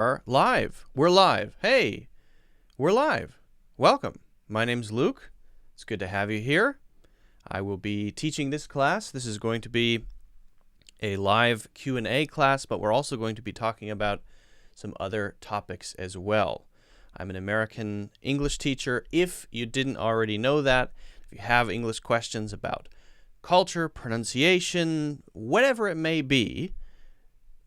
are live. We're live. Hey, we're live. Welcome. My name's Luke. It's good to have you here. I will be teaching this class. This is going to be a live Q&A class, but we're also going to be talking about some other topics as well. I'm an American English teacher. If you didn't already know that, if you have English questions about culture, pronunciation, whatever it may be,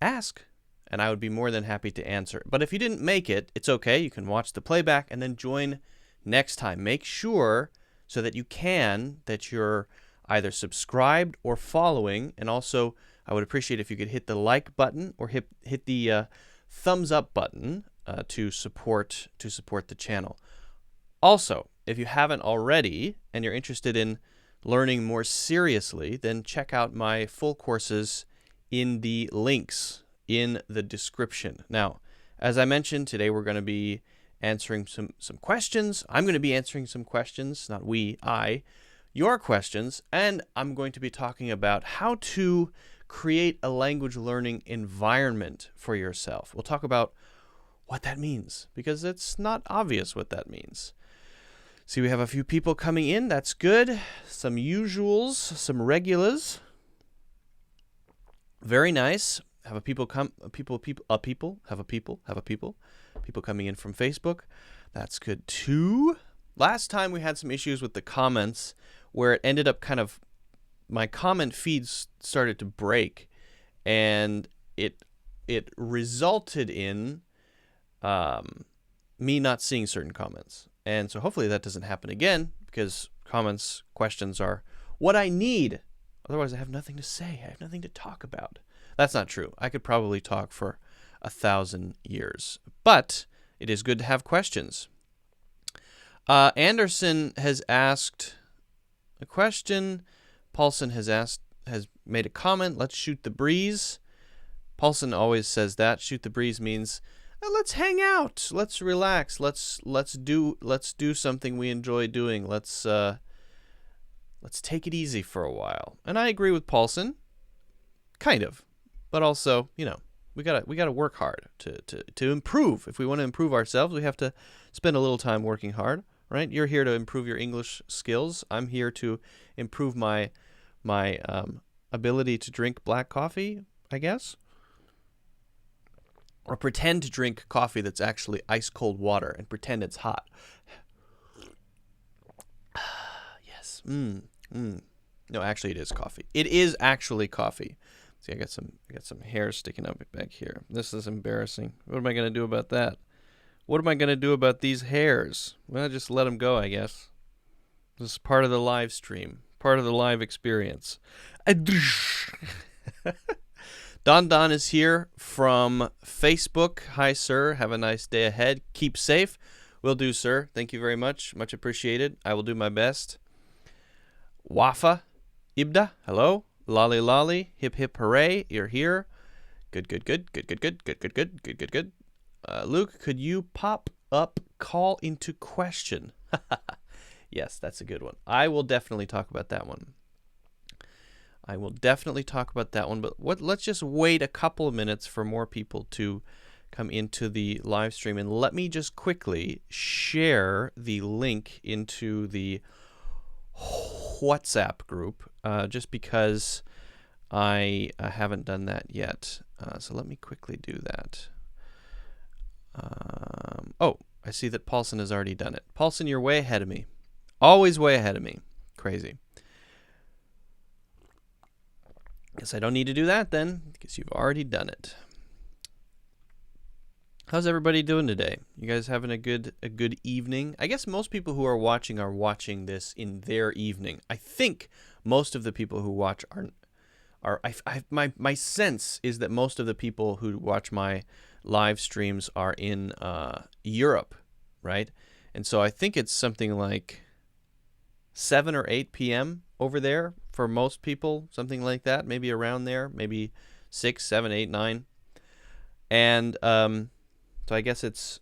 ask, and I would be more than happy to answer. But if you didn't make it, it's okay. You can watch the playback and then join next time. Make sure so that you're either subscribed or following. And also, I would appreciate if you could hit the like button or hit the thumbs up button to support the channel. Also, if you haven't already and you're interested in learning more seriously, then check out my full courses in the links in the description. Now, as I mentioned, today we're going to be answering some questions. I'm going to be answering some questions, not we, your questions, and I'm going to be talking about how to create a language learning environment for yourself. We'll talk about what that means, because it's not obvious what that means. See, we have a few people coming in. That's good. Some usuals, some regulars. Very nice. People coming in from Facebook. That's good too. Last time we had some issues with the comments where it ended up my comment feeds started to break, and it resulted in me not seeing certain comments. And so hopefully that doesn't happen again, because questions are what I need. Otherwise I have nothing to say. I have nothing to talk about. That's not true. I could probably talk for 1,000 years. But it is good to have questions. Anderson has asked a question. Paulson has made a comment. Let's shoot the breeze. Paulson always says that. Shoot the breeze means let's hang out. Let's relax. Let's do something we enjoy doing. Let's take it easy for a while. And I agree with Paulson. Kind of. But also, we gotta work hard to improve. If we want to improve ourselves, we have to spend a little time working hard, right? You're here to improve your English skills. I'm here to improve my ability to drink black coffee, I guess, or pretend to drink coffee that's actually ice cold water and pretend it's hot. Yes. No, actually, it is coffee. It is actually coffee. See, I got some hair sticking up back here. This is embarrassing. What am I going to do about that? What am I going to do about these hairs? Well, just let them go, I guess. This is part of the live stream, part of the live experience. Don is here from Facebook. Hi, sir. Have a nice day ahead. Keep safe. Will do, sir. Thank you very much. Much appreciated. I will do my best. Wafa Ibda, hello. Lolly lolly, hip hip hooray, you're here. Good. Luke, could you pop up call into question? Yes, that's a good one. I will definitely talk about that one. But let's just wait a couple of minutes for more people to come into the live stream. And let me just quickly share the link into the WhatsApp group, just because I haven't done that yet. So let me quickly do that. I see that Paulson has already done it. Paulson, you're way ahead of me. Always way ahead of me. Crazy. Guess I don't need to do that then, because you've already done it. How's everybody doing today? You guys having a good evening? I guess most people who are watching this in their evening. I think most of the people who watch my sense is that most of the people who watch my live streams are in Europe, right? And so I think it's something like 7 or 8 p.m. over there for most people, something like that, maybe around there, maybe 6, 7, 8, 9. And so I guess it's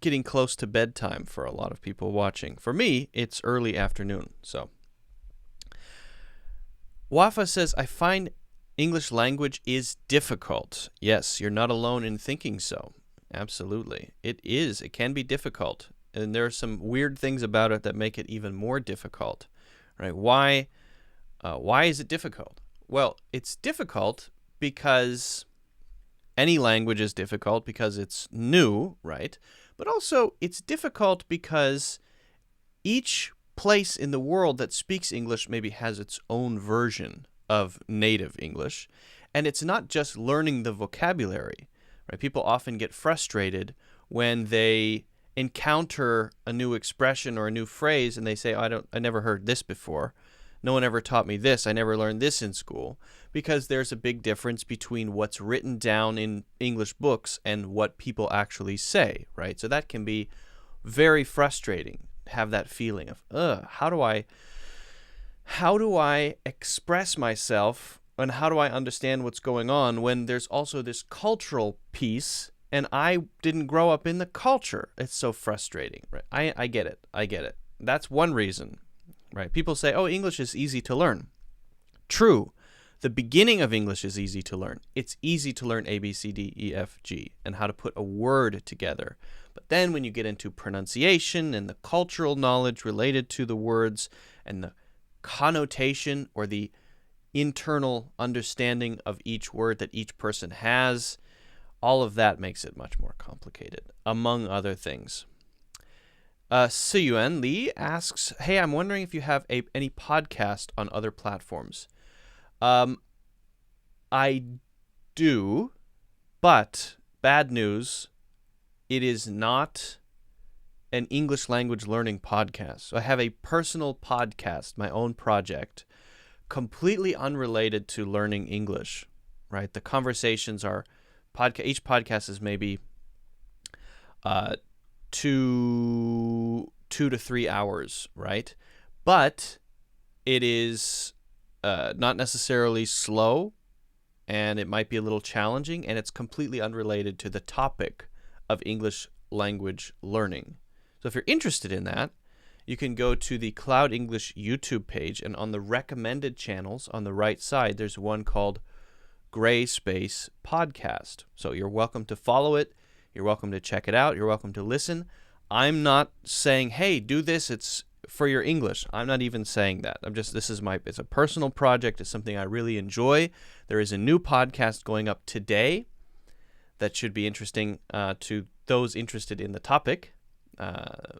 getting close to bedtime for a lot of people watching. For me, it's early afternoon. So Wafa says, I find English language is difficult. Yes, you're not alone in thinking so. Absolutely. It is. It can be difficult. And there are some weird things about it that make it even more difficult, right? Why is it difficult? Well, it's difficult because any language is difficult because it's new, right? But also it's difficult because each place in the world that speaks English maybe has its own version of native English. And it's not just learning the vocabulary, right? People often get frustrated when they encounter a new expression or a new phrase and they say, I never heard this before. No one ever taught me this. I never learned this in school, because there's a big difference between what's written down in English books and what people actually say, right? So that can be very frustrating, have that feeling of, how do I express myself and how do I understand what's going on when there's also this cultural piece and I didn't grow up in the culture? It's so frustrating, right? I get it. That's one reason. Right? People say, English is easy to learn. True. The beginning of English is easy to learn. It's easy to learn A, B, C, D, E, F, G, and how to put a word together. But then when you get into pronunciation and the cultural knowledge related to the words and the connotation or the internal understanding of each word that each person has, all of that makes it much more complicated, among other things. Suyuan Lee asks, hey, I'm wondering if you have any podcast on other platforms. I do, but bad news, it is not an English language learning podcast. So I have a personal podcast, my own project, completely unrelated to learning English, right? The conversations are, each podcast is maybe 2 to 3 hours, right? But it is not necessarily slow, and it might be a little challenging, and it's completely unrelated to the topic of English language learning. So if you're interested in that, you can go to the Cloud English YouTube page, and on the recommended channels on the right side, there's one called Gray Space Podcast. So you're welcome to follow it. You're welcome to check it out. You're welcome to listen. I'm not saying, hey, do this. It's for your English. I'm not even saying that. It's a personal project. It's something I really enjoy. There is a new podcast going up today that should be interesting to those interested in the topic.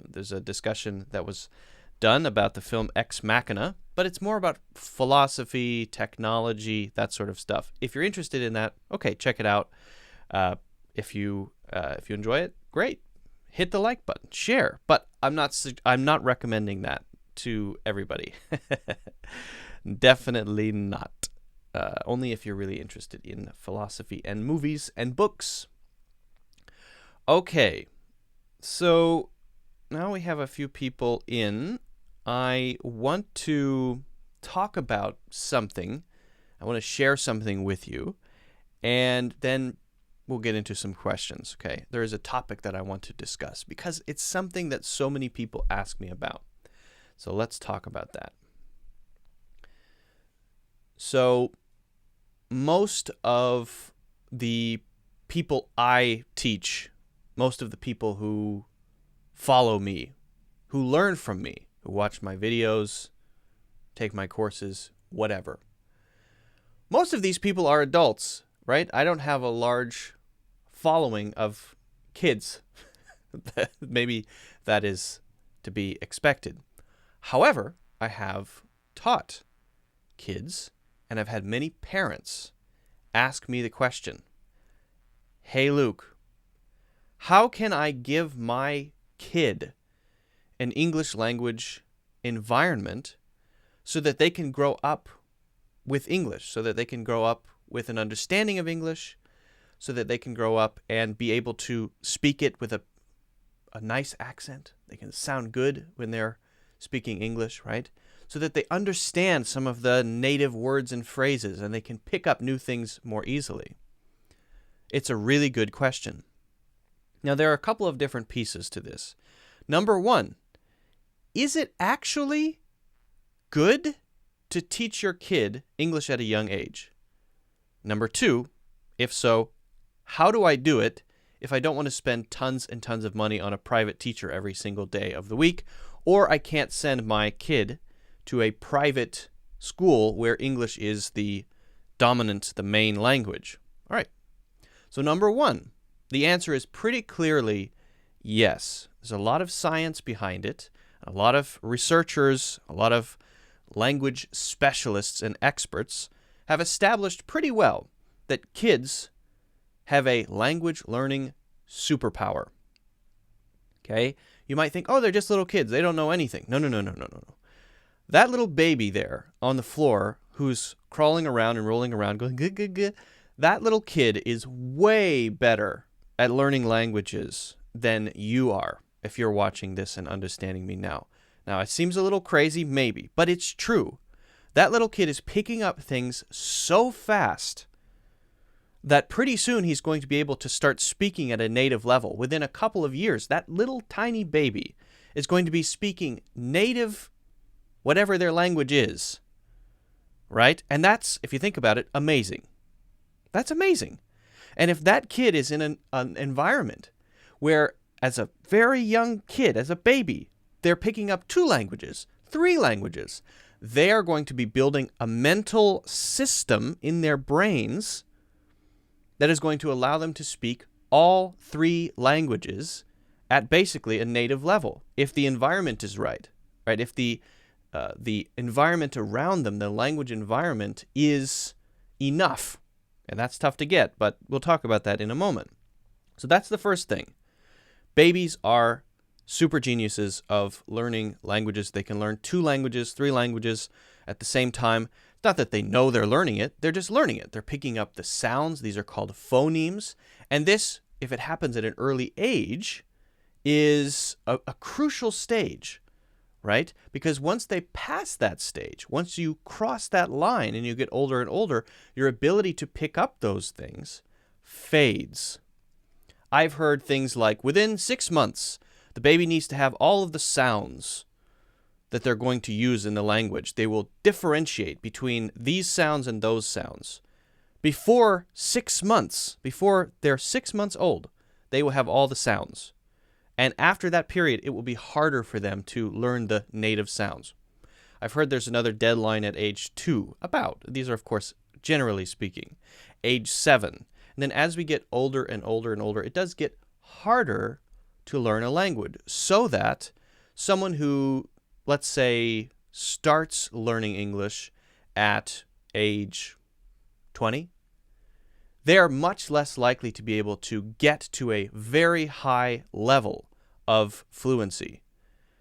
There's a discussion that was done about the film Ex Machina, but it's more about philosophy, technology, that sort of stuff. If you're interested in that, okay, check it out. If you enjoy it, great. Hit the like button, share. But I'm not recommending that to everybody. Definitely not. Only if you're really interested in philosophy and movies and books. Okay, so now we have a few people in. I want to talk about something. I want to share something with you, and then we'll get into some questions, okay? There is a topic that I want to discuss because it's something that so many people ask me about. So let's talk about that. So most of the people I teach, most of the people who follow me, who learn from me, who watch my videos, take my courses, whatever. Most of these people are adults, right? I don't have a large following of kids. Maybe that is to be expected. However, I have taught kids, and I've had many parents ask me the question, hey, Luke, how can I give my kid an English language environment so that they can grow up with English, so that they can grow up with an understanding of English, so that they can grow up and be able to speak it with a nice accent. They can sound good when they're speaking English, right? So that they understand some of the native words and phrases and they can pick up new things more easily. It's a really good question. Now, there are a couple of different pieces to this. Number one, is it actually good to teach your kid English at a young age? Number two, if so, how do I do it? if I don't want to spend tons and tons of money on a private teacher every single day of the week, or I can't send my kid to a private school where English is the dominant, the main language. All right. So number one, the answer is pretty clearly yes. There's a lot of science behind it, a lot of researchers, a lot of language specialists and experts have established pretty well that kids have a language learning superpower. Okay? You might think, oh, they're just little kids. They don't know anything. No. That little baby there on the floor who's crawling around and rolling around going, good, good, good, that little kid is way better at learning languages than you are if you're watching this and understanding me now. Now, it seems a little crazy, maybe, but it's true. That little kid is picking up things so fast that pretty soon he's going to be able to start speaking at a native level. Within a couple of years, that little tiny baby is going to be speaking native, whatever their language is, right? And that's, if you think about it, amazing. That's amazing. And if that kid is in an environment where, as a very young kid, as a baby, they're picking up 2 languages, 3 languages, they are going to be building a mental system in their brains that is going to allow them to speak all 3 languages at basically a native level, if the environment is right? If the environment around them, the language environment, is enough. And that's tough to get, but we'll talk about that in a moment. So that's the first thing. Babies are super geniuses of learning languages. They can learn 2 languages, 3 languages at the same time. It's not that they know they're learning it. They're just learning it. They're picking up the sounds. These are called phonemes. And this, if it happens at an early age, is a crucial stage, right? Because once they pass that stage, once you cross that line and you get older and older, your ability to pick up those things fades. I've heard things like, within 6 months, the baby needs to have all of the sounds that they're going to use in the language. They will differentiate between these sounds and those sounds. Before 6 months, before they're 6 months old, they will have all the sounds. And after that period, it will be harder for them to learn the native sounds. I've heard there's another deadline at age 2, these are of course generally speaking, age 7. And then as we get older and older and older, it does get harder to learn a language, so that someone who, let's say, starts learning English at age 20, they are much less likely to be able to get to a very high level of fluency.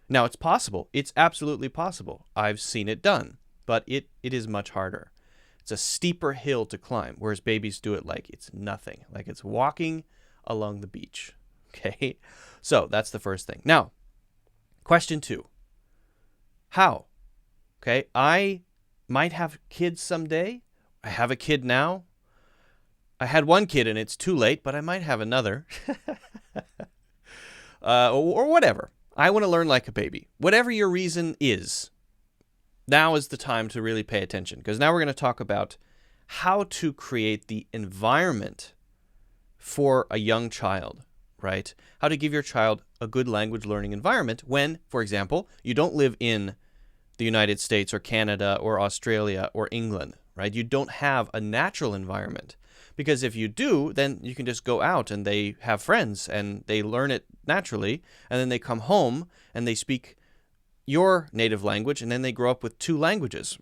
Now, it's possible. It's absolutely possible. I've seen it done, but it is much harder. It's a steeper hill to climb, whereas babies do it like it's nothing, like it's walking along the beach. Okay? So that's the first thing. Now, question 2. How? Okay, I might have kids someday. I have a kid now. I had one kid and it's too late, but I might have another. Or whatever. I want to learn like a baby. Whatever your reason is, now is the time to really pay attention, because now we're going to talk about how to create the environment for a young child, right? How to give your child a good language learning environment when, for example, you don't live in the United States or Canada or Australia or England, right? You don't have a natural environment. Because if you do, then you can just go out and they have friends and they learn it naturally, and then they come home and they speak your native language, and then they grow up with 2 languages.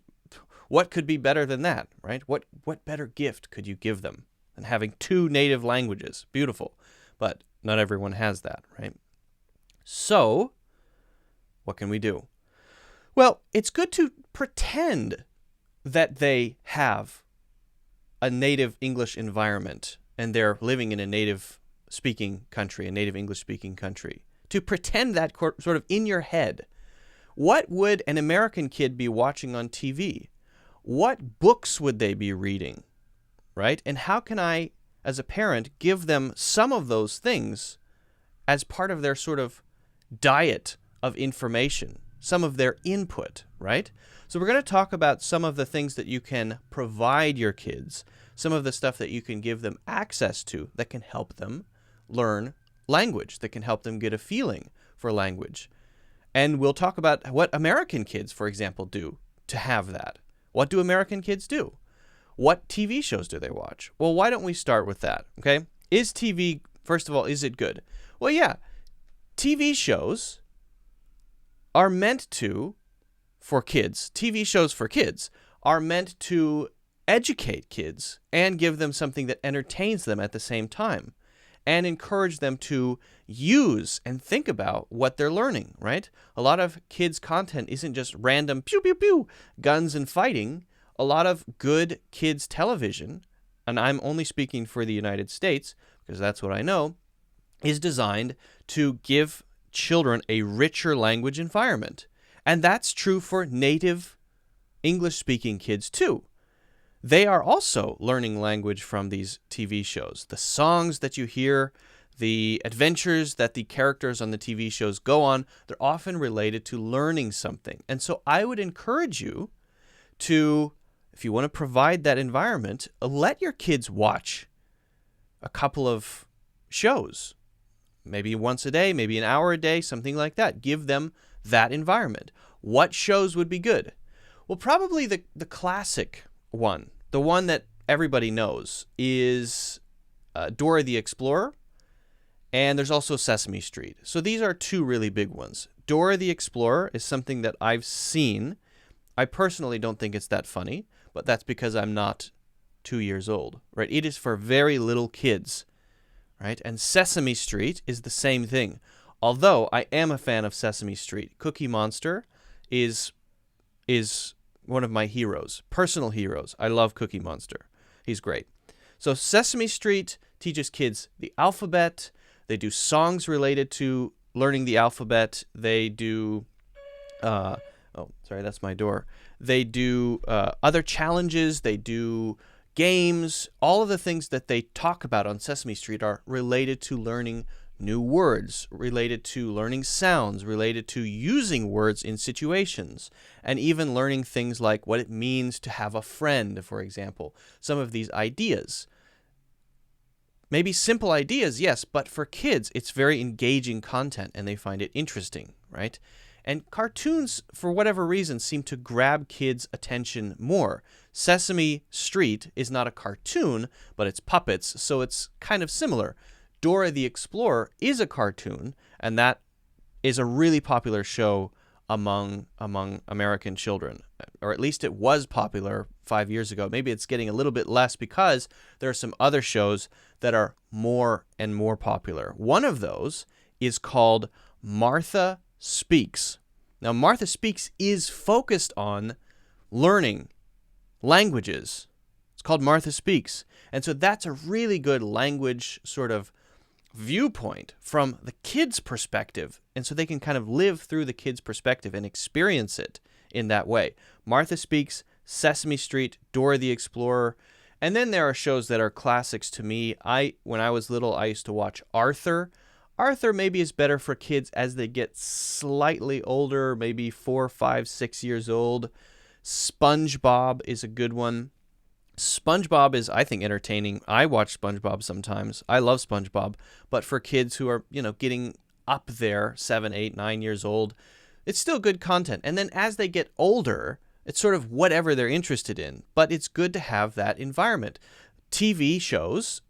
What could be better than that, right? What better gift could you give them than having 2 native languages? Beautiful. But not everyone has that, right? So, what can we do? Well, it's good to pretend that they have a native English environment and they're living in a native speaking country, a native English speaking country. To pretend that sort of in your head. What would an American kid be watching on TV? What books would they be reading, right? And how can I, as a parent, give them some of those things as part of their sort of diet of information, some of their input, right? So we're going to talk about some of the things that you can provide your kids, some of the stuff that you can give them access to that can help them learn language, that can help them get a feeling for language. And we'll talk about what American kids, for example, do to have that. What do American kids do? What TV shows do they watch? Well, why don't we start with that, okay? Is TV, first of all, is it good? Well, yeah, TV shows are meant to, for kids, TV shows for kids are meant to educate kids and give them something that entertains them at the same time and encourage them to use and think about what they're learning, right? A lot of kids' content isn't just random pew, pew, pew, guns and fighting. A lot of good kids' television, and I'm only speaking for the United States because that's what I know, is designed to give children a richer language environment. And that's true for native English-speaking kids too. They are also learning language from these TV shows. The songs that you hear, the adventures that the characters on the TV shows go on, they're often related to learning something. And so I would encourage you to, if you want to provide that environment, let your kids watch a couple of shows. Maybe once a day, maybe an hour a day, something like that. Give them that environment. What shows would be good? Well, probably the classic one, the one that everybody knows, is Dora the Explorer, and there's also Sesame Street. So these are two really big ones. Dora the Explorer is something that I've seen. I personally don't think it's that funny, but that's because I'm not 2 years old, right? It is for very little kids, right? And Sesame Street is the same thing. Although I am a fan of Sesame Street. Cookie Monster is one of my heroes, personal heroes. I love Cookie Monster. He's great. So Sesame Street teaches kids the alphabet. They do songs related to learning the alphabet. They do, oh, sorry, that's my door. They do other challenges. They do games. All of the things that they talk about on Sesame Street are related to learning new words, related to learning sounds, related to using words in situations, and even learning things like what it means to have a friend, for example. Some of these ideas. Maybe simple ideas, yes, but for kids, it's very engaging content and they find it interesting, right? And cartoons, for whatever reason, seem to grab kids' attention more. Sesame Street is not a cartoon, but it's puppets, so it's kind of similar. Dora the Explorer is a cartoon, and that is a really popular show among American children, or at least it was popular 5 years ago. Maybe it's getting a little bit less because there are some other shows that are more and more popular. One of those is called Martha Speaks. Now, Martha Speaks is focused on learning languages. It's called Martha Speaks. And so that's a really good language sort of viewpoint from the kids' perspective. And so they can kind of live through the kids' perspective and experience it in that way. Martha Speaks, Sesame Street, Dora the Explorer. And then there are shows that are classics to me. When I was little, I used to watch Arthur. Arthur maybe is better for kids as they get slightly older, maybe 4, 5, 6 years old. SpongeBob is a good one. SpongeBob is, I think, entertaining. I watch SpongeBob sometimes. I love SpongeBob. But for kids who are, getting up there, 7, 8, 9 years old, it's still good content. And then as they get older, it's sort of whatever they're interested in. But it's good to have that environment. TV shows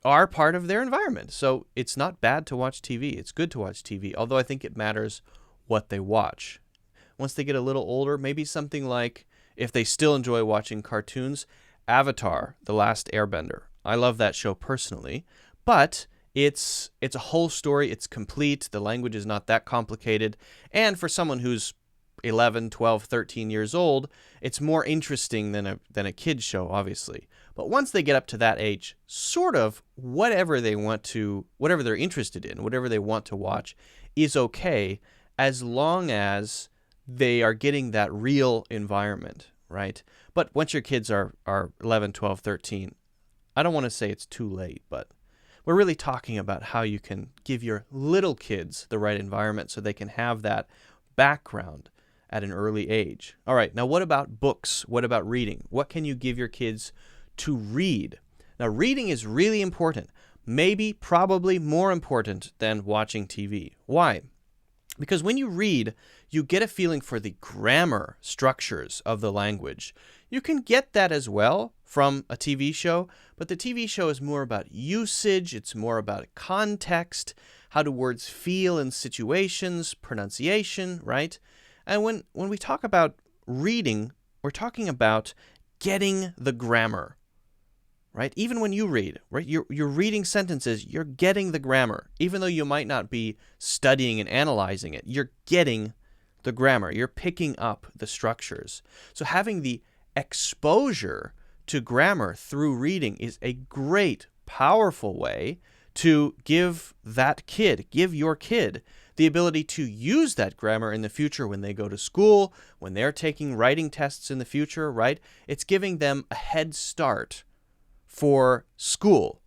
are part of their environment. So it's not bad to watch TV. It's good to watch TV, although I think it matters what they watch. Once they get a little older, maybe something like, if they still enjoy watching cartoons, Avatar, The Last Airbender. I love that show personally, but it's a whole story. It's complete. The language is not that complicated. And for someone who's 11, 12, 13 years old, it's more interesting than a kid's show, obviously. But once they get up to that age, sort of whatever they're interested in, whatever they want to watch is okay, as long as they are getting that real environment, right? But once your kids are 11, 12, 13, I don't want to say it's too late, but we're really talking about how you can give your little kids the right environment so they can have that background at an early age. All right, now what about books? What about reading? What can you give your kids to read? Now, reading is really important. maybe, probably more important than watching TV. Why? Because when you read, you get a feeling for the grammar structures of the language. You can get that as well from a TV show, but the TV show is more about usage, it's more about context, how do words feel in situations, pronunciation, right? And when we talk about reading, we're talking about getting the grammar, right? Even when you read, right? You're reading sentences, you're getting the grammar. Even though you might not be studying and analyzing it, you're getting the grammar. You're picking up the structures. So having the exposure to grammar through reading is a great, powerful way to give your kid the ability to use that grammar in the future when they go to school, when they're taking writing tests in the future, right? It's giving them a head start for school.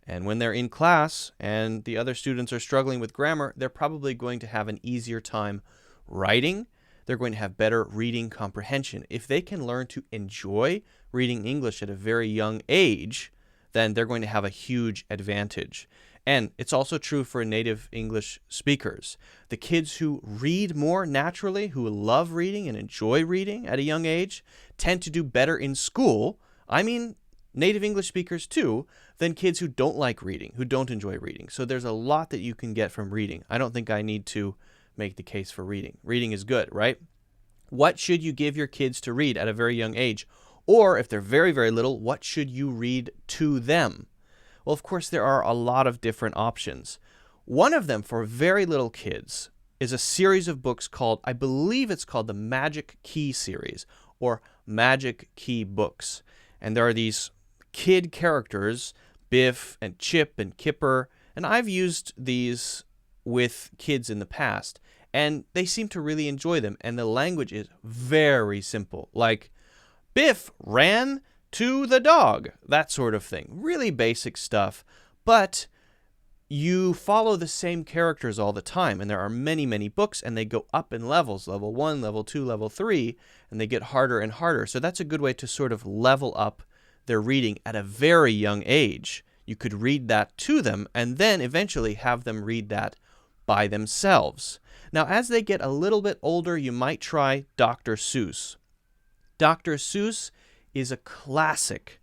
And when they're in class and the other students are struggling with grammar, they're probably going to have an easier time writing. They're going to have better reading comprehension. If they can learn to enjoy reading English at a very young age, then they're going to have a huge advantage. And it's also true for native English speakers. The kids who read more naturally, who love reading and enjoy reading at a young age, tend to do better in school. I mean, native English speakers too, than kids who don't like reading, who don't enjoy reading. So there's a lot that you can get from reading. I don't think I need to make the case for reading. Reading is good, right? What should you give your kids to read at a very young age? Or if they're very, very little, what should you read to them? Well, of course, there are a lot of different options. One of them for very little kids is a series of books called, I believe it's called the Magic Key series or Magic Key books. And there are these kid characters, Biff and Chip and Kipper, and I've used these with kids in the past, and they seem to really enjoy them, and the language is very simple, like Biff ran to the dog, that sort of thing. Really basic stuff, but you follow the same characters all the time, and there are many, many books, and they go up in levels, level 1, level 2, level 3, and they get harder and harder. So that's a good way to sort of level up their reading at a very young age. You could read that to them, and then eventually have them read that by themselves. Now, as they get a little bit older, you might try Dr. Seuss. Dr. Seuss is a classic.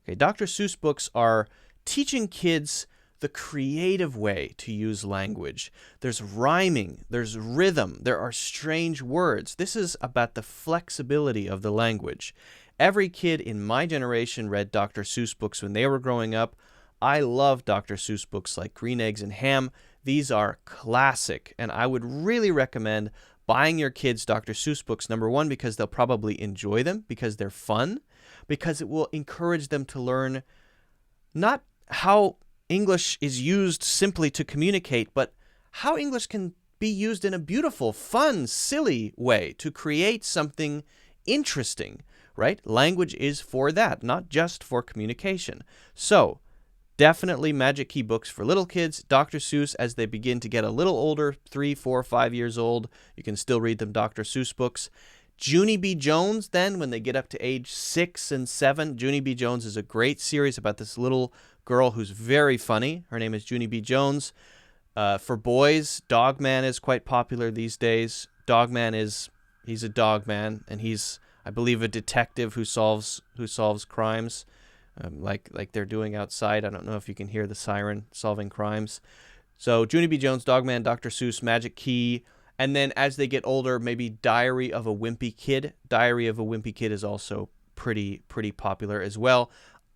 Okay, Dr. Seuss books are teaching kids the creative way to use language. There's rhyming, there's rhythm, there are strange words. This is about the flexibility of the language. Every kid in my generation read Dr. Seuss books when they were growing up. I love Dr. Seuss books like Green Eggs and Ham. These are classic, and I would really recommend buying your kids Dr. Seuss books, number one, because they'll probably enjoy them, because they're fun, because it will encourage them to learn not how English is used simply to communicate, but how English can be used in a beautiful, fun, silly way to create something interesting, right? Language is for that, not just for communication. So, definitely Magic Key books for little kids. Dr. Seuss, as they begin to get a little older, 3, 4, 5 years old, you can still read them Dr. Seuss books. Junie B Jones, then, when they get up to age 6 and 7, Junie B Jones is a great series about this little girl who's very funny. Her name is Junie B Jones. For boys, Dogman is quite popular these days. He's a dog man, and he's, I believe, a detective who solves crimes. Like they're doing outside. I don't know if you can hear the siren solving crimes. So Junie B Jones, Dogman, Dr. Seuss, Magic Key, and then as they get older, maybe Diary of a Wimpy Kid. Diary of a Wimpy Kid is also pretty popular as well.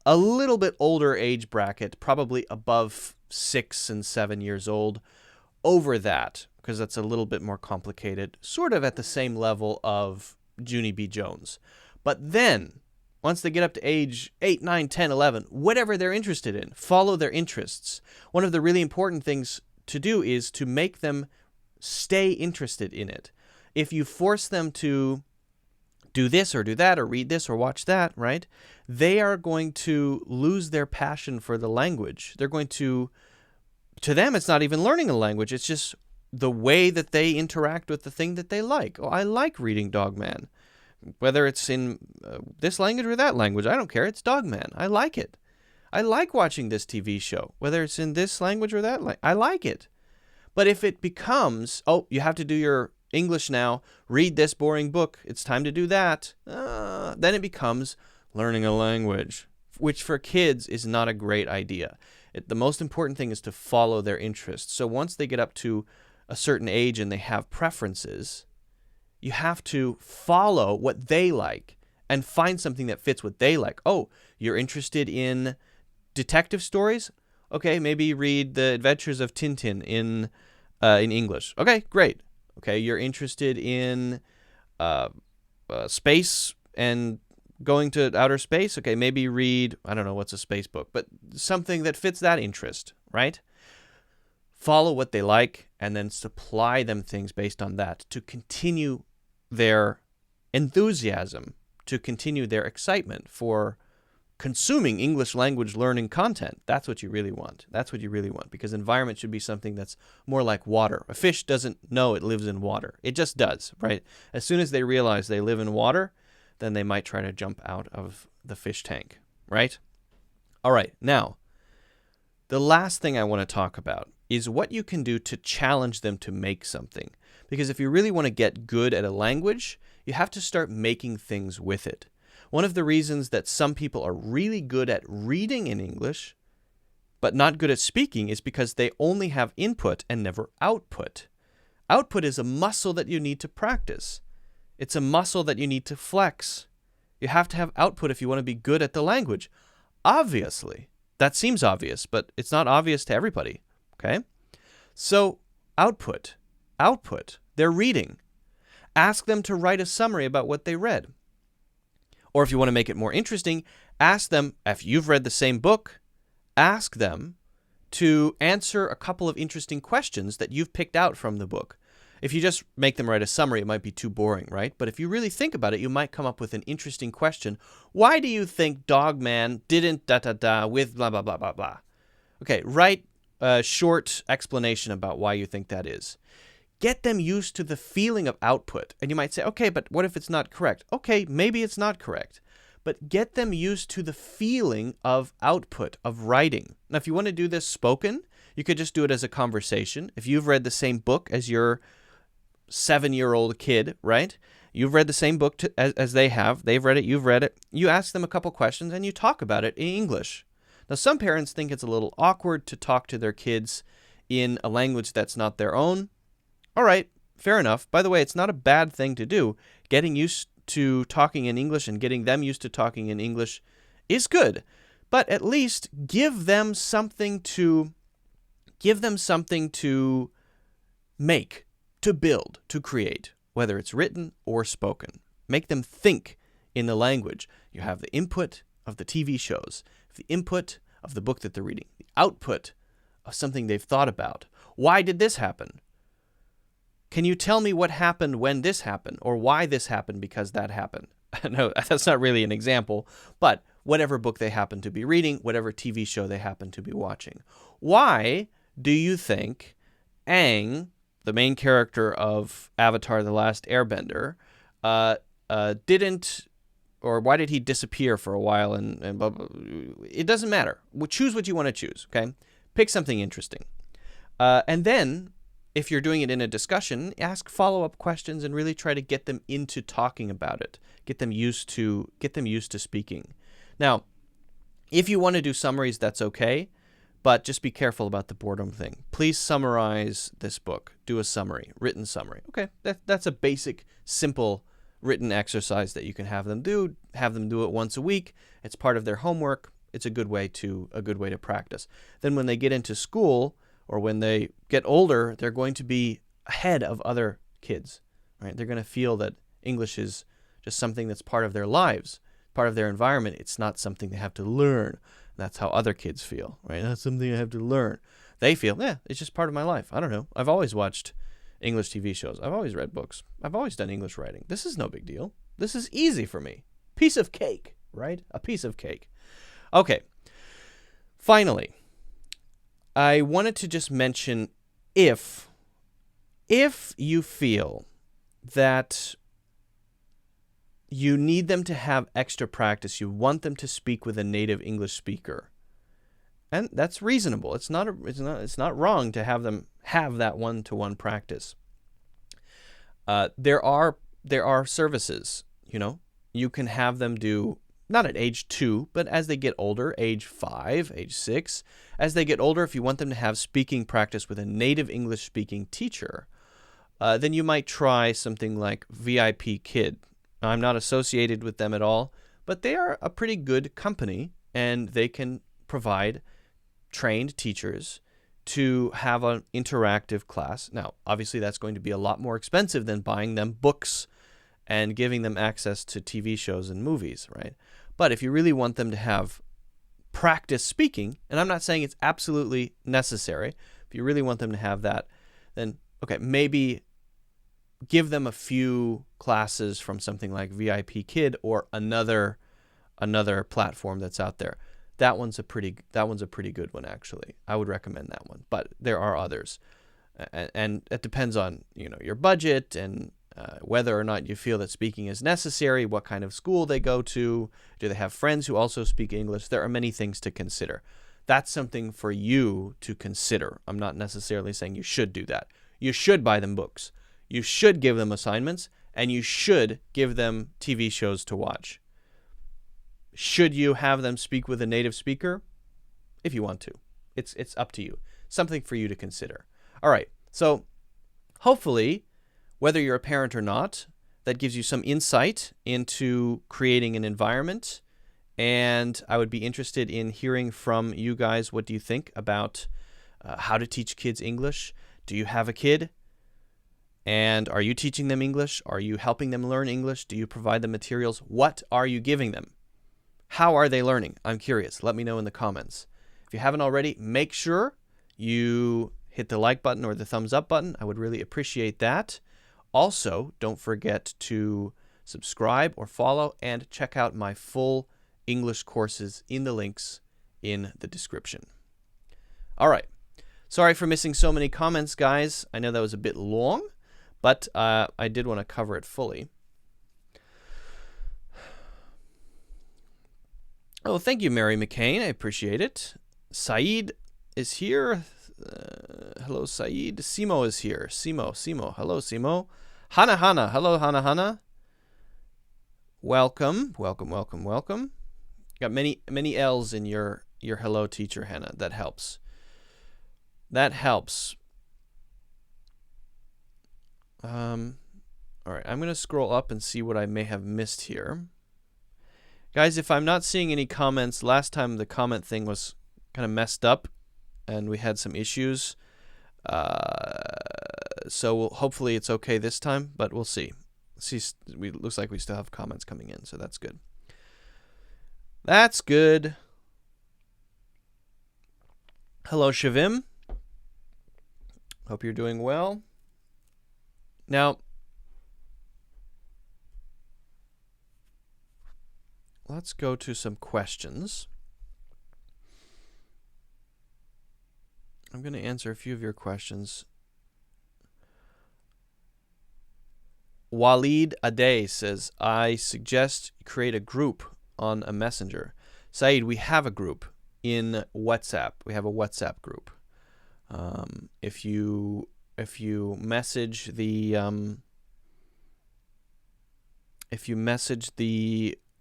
A little bit older age bracket, probably above 6 and 7 years old. Over that, because that's a little bit more complicated, sort of at the same level of Junie B Jones. But then, once they get up to age 8, 9, 10, 11, whatever they're interested in, follow their interests. One of the really important things to do is to make them stay interested in it. If you force them to do this or do that or read this or watch that, right, they are going to lose their passion for the language. They're going to them, it's not even learning a language. It's just the way that they interact with the thing that they like. Oh, I like reading Dogman. Whether it's in this language or that language, I don't care. It's Dogman. I like it. I like watching this TV show, whether it's in this language or that language. I like it. But if it becomes, oh, you have to do your English now, read this boring book, it's time to do that, then it becomes learning a language, which for kids is not a great idea. The most important thing is to follow their interests. So once they get up to a certain age and they have preferences, you have to follow what they like and find something that fits what they like. Oh, you're interested in detective stories? Okay, maybe read The Adventures of Tintin in English. Okay, great. Okay, you're interested in space and going to outer space? Okay, maybe read, I don't know what's a space book, but something that fits that interest, right? Follow what they like and then supply them things based on that to continue their enthusiasm, to continue their excitement for consuming English language learning content. That's what you really want. That's what you really want, because environment should be something that's more like water. A fish doesn't know it lives in water. It just does, right? As soon as they realize they live in water, then they might try to jump out of the fish tank, right? All right, now, the last thing I want to talk about is what you can do to challenge them to make something. Because if you really want to get good at a language, you have to start making things with it. One of the reasons that some people are really good at reading in English, but not good at speaking, is because they only have input and never output. Output is a muscle that you need to practice. It's a muscle that you need to flex. You have to have output if you want to be good at the language. Obviously. That seems obvious, but it's not obvious to everybody. Okay? So, output. They're reading. Ask them to write a summary about what they read. Or if you want to make it more interesting, ask them, if you've read the same book, ask them to answer a couple of interesting questions that you've picked out from the book. If you just make them write a summary, it might be too boring, right? But if you really think about it, you might come up with an interesting question. Why do you think Dogman didn't da-da-da with blah, blah, blah, blah, blah? Okay, write a short explanation about why you think that is. Get them used to the feeling of output. And you might say, okay, but what if it's not correct? Okay, maybe it's not correct. But get them used to the feeling of output, of writing. Now, if you want to do this spoken, you could just do it as a conversation. If you've read the same book as your 7-year-old kid, right? You've read the same book as they have. They've read it. You've read it. You ask them a couple questions and you talk about it in English. Now, some parents think it's a little awkward to talk to their kids in a language that's not their own. All right, fair enough. By the way, it's not a bad thing to do. Getting used to talking in English and getting them used to talking in English is good. But at least give them something to make, to build, to create, whether it's written or spoken. Make them think in the language. You have the input of the TV shows, the input of the book that they're reading, the output of something they've thought about. Why did this happen? Can you tell me what happened when this happened, or why this happened because that happened? No, that's not really an example, but whatever book they happen to be reading, whatever TV show they happen to be watching. Why do you think Aang, the main character of Avatar: The Last Airbender, didn't, or why did he disappear for a while and blah, blah, blah. It doesn't matter. Choose what you want to choose, okay? Pick something interesting. And then, if you're doing it in a discussion, ask follow-up questions and really try to get them into talking about it. Get them used to speaking. Now, if you want to do summaries, that's okay, but just be careful about the boredom thing. Please summarize this book. Do a summary, written summary. Okay, that's a basic, simple written exercise that you can have them do. Have them do it once a week. It's part of their homework. It's a good way to practice. Then when they get into school or when they get older, they're going to be ahead of other kids, right? They're going to feel that English is just something that's part of their lives, part of their environment. It's not something they have to learn. That's how other kids feel, right? That's something I have to learn. They feel, yeah, it's just part of my life. I don't know. I've always watched English TV shows. I've always read books. I've always done English writing. This is no big deal. This is easy for me. Piece of cake, right? A piece of cake. Okay. Finally, I wanted to just mention if you feel that you need them to have extra practice, you want them to speak with a native English speaker, And that's reasonable. It's not wrong to have them have that one-to-one practice. There are services, you can have them do, not at age 2, but as they get older, age 5, age 6. As they get older, if you want them to have speaking practice with a native English-speaking teacher, then you might try something like VIP Kid. I'm not associated with them at all, but they are a pretty good company, and they can provide trained teachers to have an interactive class. Now, obviously, that's going to be a lot more expensive than buying them books and giving them access to TV shows and movies, right? But if you really want them to have practice speaking, and I'm not saying it's absolutely necessary, if you really want them to have that, then, okay, maybe give them a few classes from something like VIP Kid or another platform that's out there. That one's a pretty good one, actually. I would recommend that one, but there are others, and it depends on your budget and whether or not you feel that speaking is necessary, what kind of school they go to, do they have friends who also speak English? There are many things to consider. That's something for you to consider. I'm not necessarily saying you should do that. You should buy them books. You should give them assignments, and you should give them TV shows to watch. Should you have them speak with a native speaker? If you want to. It's up to you. Something for you to consider. All right. So hopefully, whether you're a parent or not, that gives you some insight into creating an environment. And I would be interested in hearing from you guys. What do you think about how to teach kids English? Do you have a kid? And are you teaching them English? Are you helping them learn English? Do you provide them materials? What are you giving them? How are they learning? I'm curious. Let me know in the comments. If you haven't already, make sure you hit the like button or the thumbs up button. I would really appreciate that. Also, don't forget to subscribe or follow and check out my full English courses in the links in the description. All right. Sorry for missing so many comments, guys. I know that was a bit long, but I did want to cover it fully. Oh, thank you, Mary McCain. I appreciate it. Saeed is here. Hello, Saeed. Simo is here. Simo. Hello, Simo. Hana. Hello, Hana. Welcome. Got many L's in your hello, teacher, Hannah. That helps. All right, I'm going to scroll up and see what I may have missed here. Guys, if I'm not seeing any comments, last time the comment thing was kind of messed up and we had some issues. So hopefully it's okay this time, but we'll see. Looks like we still have comments coming in, so that's good. Hello, Shavim. Hope you're doing well. Now, let's go to some questions. I'm going to answer a few of your questions. Waleed Ade says, I suggest you create a group on a messenger. Saeed, we have a group in WhatsApp. We have a WhatsApp group. If you message the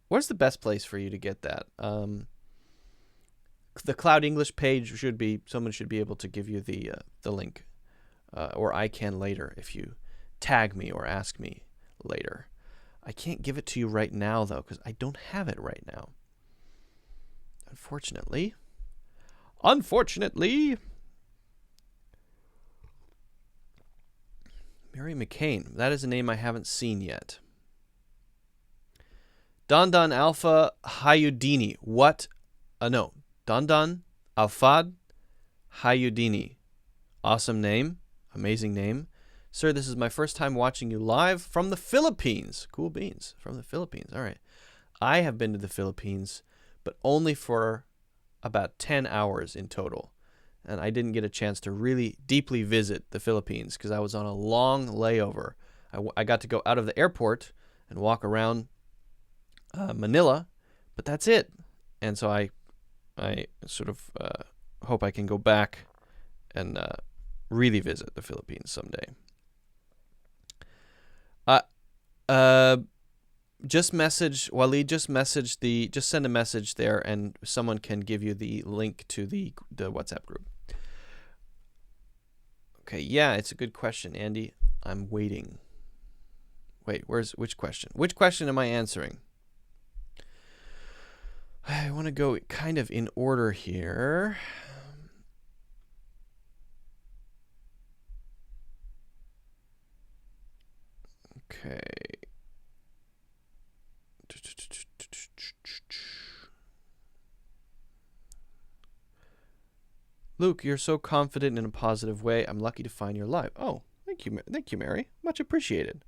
where's the best place for you to get that? The Cloud English page someone should be able to give you the link, or I can later if you tag me or ask me later. I can't give it to you right now though because I don't have it right now. Unfortunately. Mary McCain. That is a name I haven't seen yet. Dandan Alpha Hayudini. What? No. Dandan Alfad Hayudini. Awesome name. Amazing name. Sir, this is my first time watching you live from the Philippines. Cool beans. From the Philippines. All right. I have been to the Philippines, but only for about 10 hours in total. And I didn't get a chance to really deeply visit the Philippines because I was on a long layover. I got to go out of the airport and walk around Manila, but that's it. And so I sort of hope I can go back and really visit the Philippines someday. Just message Waleed. Just send a message there, and someone can give you the link to the WhatsApp group. Okay, yeah, it's a good question, Andy. I'm waiting. Wait, which question? Which question am I answering? I want to go kind of in order here. Okay. Luke, you're so confident in a positive way. I'm lucky to find your live. Oh, thank you, Mary. Much appreciated.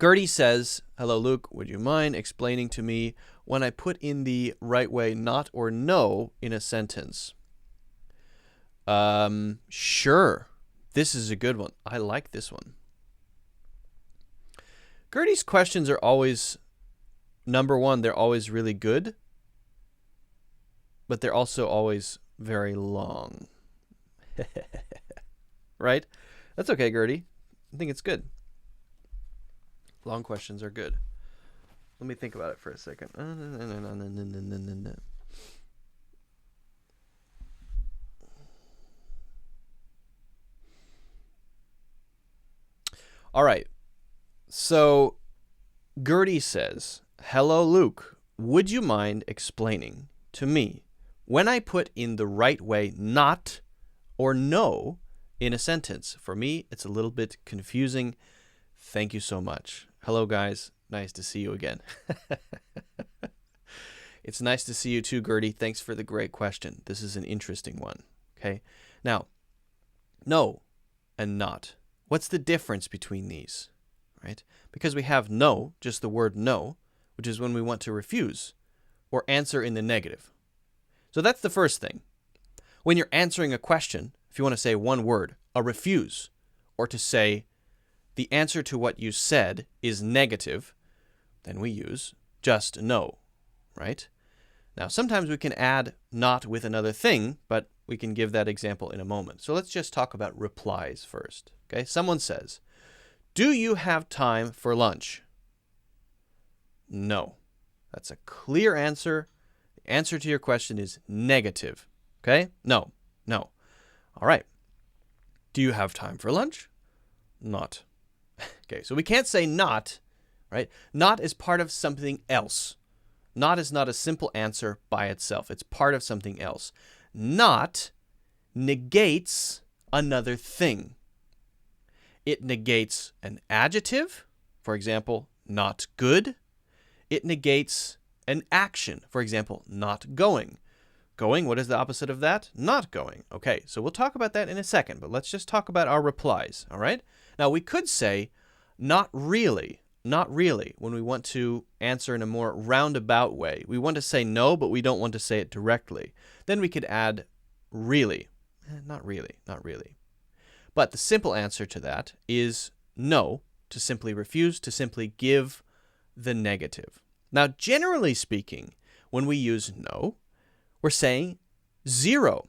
Gertie says, hello, Luke. Would you mind explaining to me when I put in the right way not or no in a sentence? Sure. This is a good one. I like this one. Gertie's questions are always, number one, they're always really good, but they're also always very long. Right? That's okay, Gertie. I think it's good. Long questions are good. Let me think about it for a second. All right. So Gertie says, hello, Luke. Would you mind explaining to me when I put in the right way not or no in a sentence? For me, it's a little bit confusing. Thank you so much. Hello, guys. Nice to see you again. It's nice to see you too, Gertie. Thanks for the great question. This is an interesting one. Okay. Now, no and not. What's the difference between these? Right? Because we have no, just the word no, which is when we want to refuse or answer in the negative. So that's the first thing. When you're answering a question, if you want to say one word, a refuse, or to say the answer to what you said is negative, then we use just no, right? Now, sometimes we can add not with another thing, but we can give that example in a moment. So let's just talk about replies first. Okay, someone says, do you have time for lunch? No. That's a clear answer. The answer to your question is negative. Okay? No. No. All right. Do you have time for lunch? Not. Okay, so we can't say not, right? Not is part of something else. Not is not a simple answer by itself. It's part of something else. Not negates another thing. It negates an adjective, for example, not good. It negates an action, for example, not going. Going, what is the opposite of that? Not going. Okay, so we'll talk about that in a second, but let's just talk about our replies, all right? Now, we could say not really, when we want to answer in a more roundabout way. We want to say no, but we don't want to say it directly. Then we could add really. Not really. But the simple answer to that is no, to simply refuse, to simply give the negative. Now, generally speaking, when we use no, we're saying 0.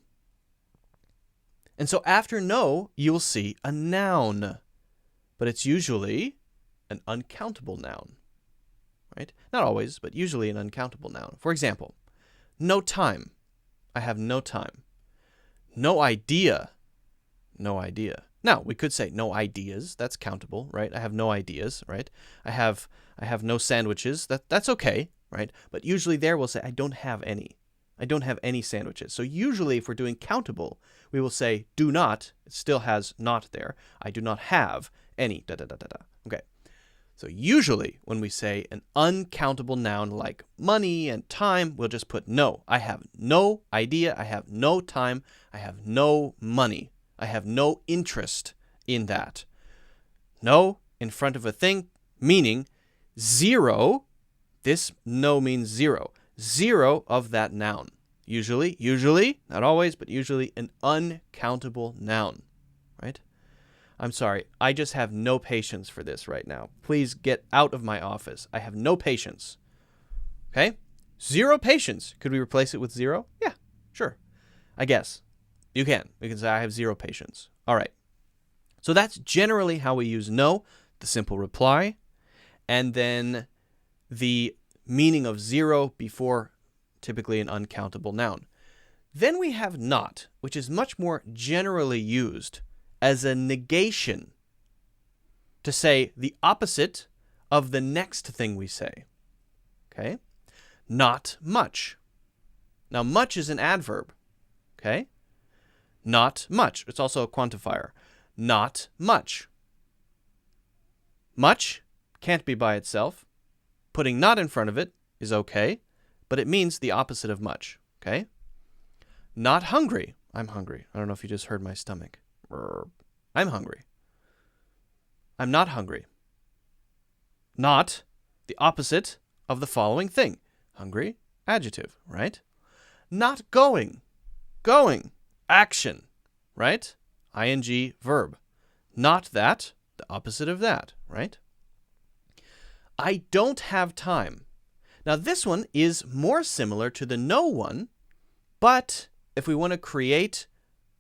And so after no, you'll see a noun. But it's usually an uncountable noun, right? Not always, but usually an uncountable noun. For example, no time. I have no time. No idea. No idea. Now, we could say no ideas. That's countable, right? I have no ideas, right? I have no sandwiches. That's okay, right? But usually there we'll say I don't have any. I don't have any sandwiches. So usually if we're doing countable, we will say do not. It still has not there. I do not have any. Okay. So usually when we say an uncountable noun like money and time, we'll just put no. I have no idea. I have no time. I have no money. I have no interest in that. No in front of a thing, meaning 0. This no means 0. 0 of that noun. Usually, not always, but usually an uncountable noun, right? I'm sorry, I just have no patience for this right now. Please get out of my office. I have no patience. Okay? 0 patience. Could we replace it with 0? Yeah, Sure. I guess. You can. You can say, I have 0 patience. All right. So that's generally how we use no, the simple reply, and then the meaning of 0 before typically an uncountable noun. Then we have not, which is much more generally used as a negation to say the opposite of the next thing we say. Okay? Not much. Now, much is an adverb. Okay? Not much. It's also a quantifier. Not much. Much can't be by itself. Putting not in front of it is okay, but it means the opposite of much. Okay? Not hungry. I'm hungry. I don't know if you just heard my stomach. I'm hungry. I'm not hungry. Not the opposite of the following thing. Hungry, adjective, right? Not going. Going. Action, right? ing, verb. Not that, the opposite of that, right? I don't have time. Now, this one is more similar to the no one, but if we want to create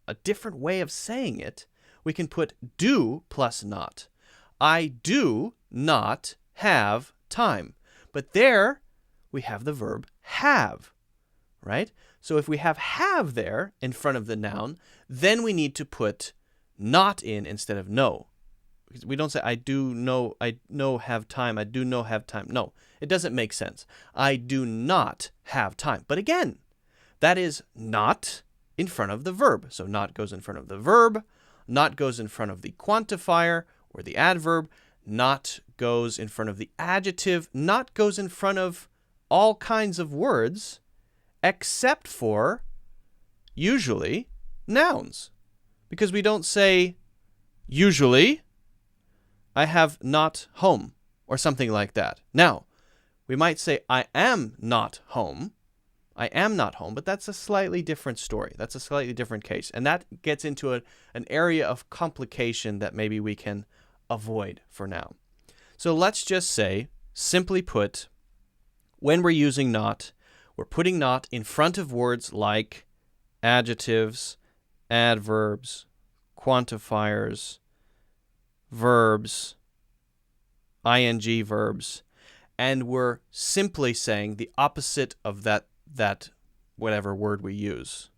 a different way of saying it, we can put do plus not. I do not have time. But there we have the verb have, right? So if we have there in front of the noun, then we need to put not in instead of no. We don't say I do no have time. I do no have time. No, it doesn't make sense. I do not have time. But again, that is not in front of the verb. So not goes in front of the verb, not goes in front of the quantifier or the adverb, not goes in front of the adjective, not goes in front of all kinds of words except for usually nouns. Because we don't say usually I have not home or something like that. Now, we might say I am not home. I am not home, but that's a slightly different story. That's a slightly different case. And that gets into an area of complication that maybe we can avoid for now. So let's just say, simply put, when we're using not, we're putting not in front of words like adjectives, adverbs, quantifiers, verbs, ing verbs, and we're simply saying the opposite of that whatever word we use.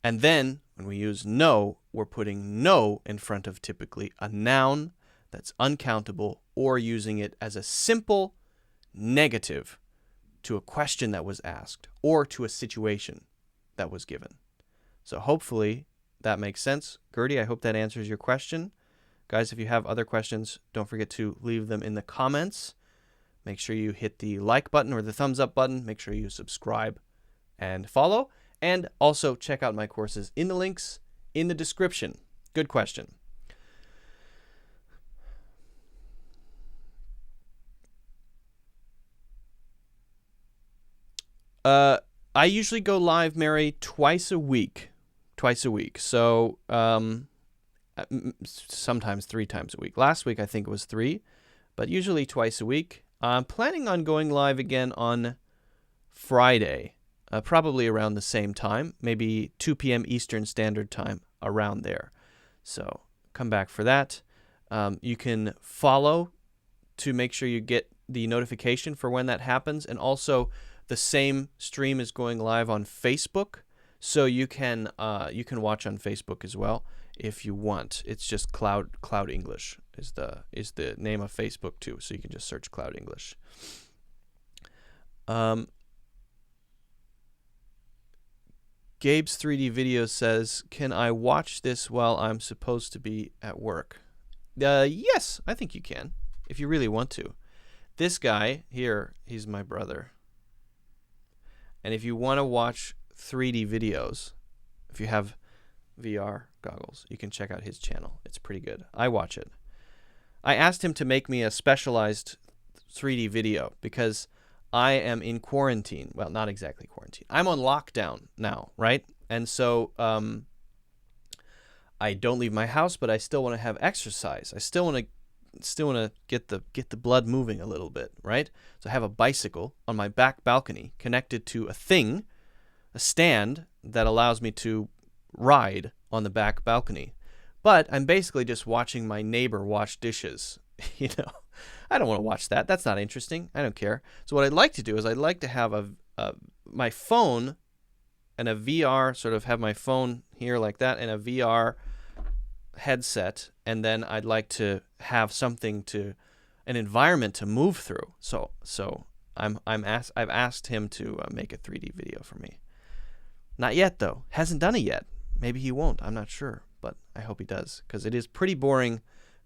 And then when we use no, we're putting no in front of typically a noun that's uncountable or using it as a simple negative to a question that was asked or to a situation that was given. So hopefully that makes sense. Gertie, I hope that answers your question. Guys, if you have other questions, don't forget to leave them in the comments. Make sure you hit the like button or the thumbs up button. Make sure you subscribe and follow. And also check out my courses in the links in the description. Good question. I usually go live, Mary, twice a week. So sometimes 3 times a week. Last week I think it was 3, but usually twice a week. I'm planning on going live again on Friday, probably around the same time, maybe 2 p.m. Eastern Standard Time, around there. So come back for that. You can follow to make sure you get the notification for when that happens, and also the same stream is going live on Facebook, so you can watch on Facebook as well if you want. It's just Cloud English is the name of Facebook too, so you can just search Cloud English. Gabe's 3D video says, "Can I watch this while I'm supposed to be at work?" Yes, I think you can if you really want to. This guy here, he's my brother. And if you want to watch 3D videos, if you have VR goggles, you can check out his channel. It's pretty good. I watch it. I asked him to make me a specialized 3D video because I am in quarantine. Well, not exactly quarantine. I'm on lockdown now, right? And so I don't leave my house, but I still want to have exercise. I still want to get the blood moving a little bit, right? So I have a bicycle on my back balcony connected to a thing stand that allows me to ride on the back balcony. But I'm basically just watching my neighbor wash dishes. I don't want to watch that. That's not interesting. I don't care. So what I'd like to do is I'd like to have my phone and a VR, sort of have my phone here like that, and a VR headset, and then I'd like to have an environment to move through. So I've asked him to make a 3D video for me. Not yet though. Hasn't done it yet. Maybe he won't. I'm not sure, but I hope he does, because it is pretty boring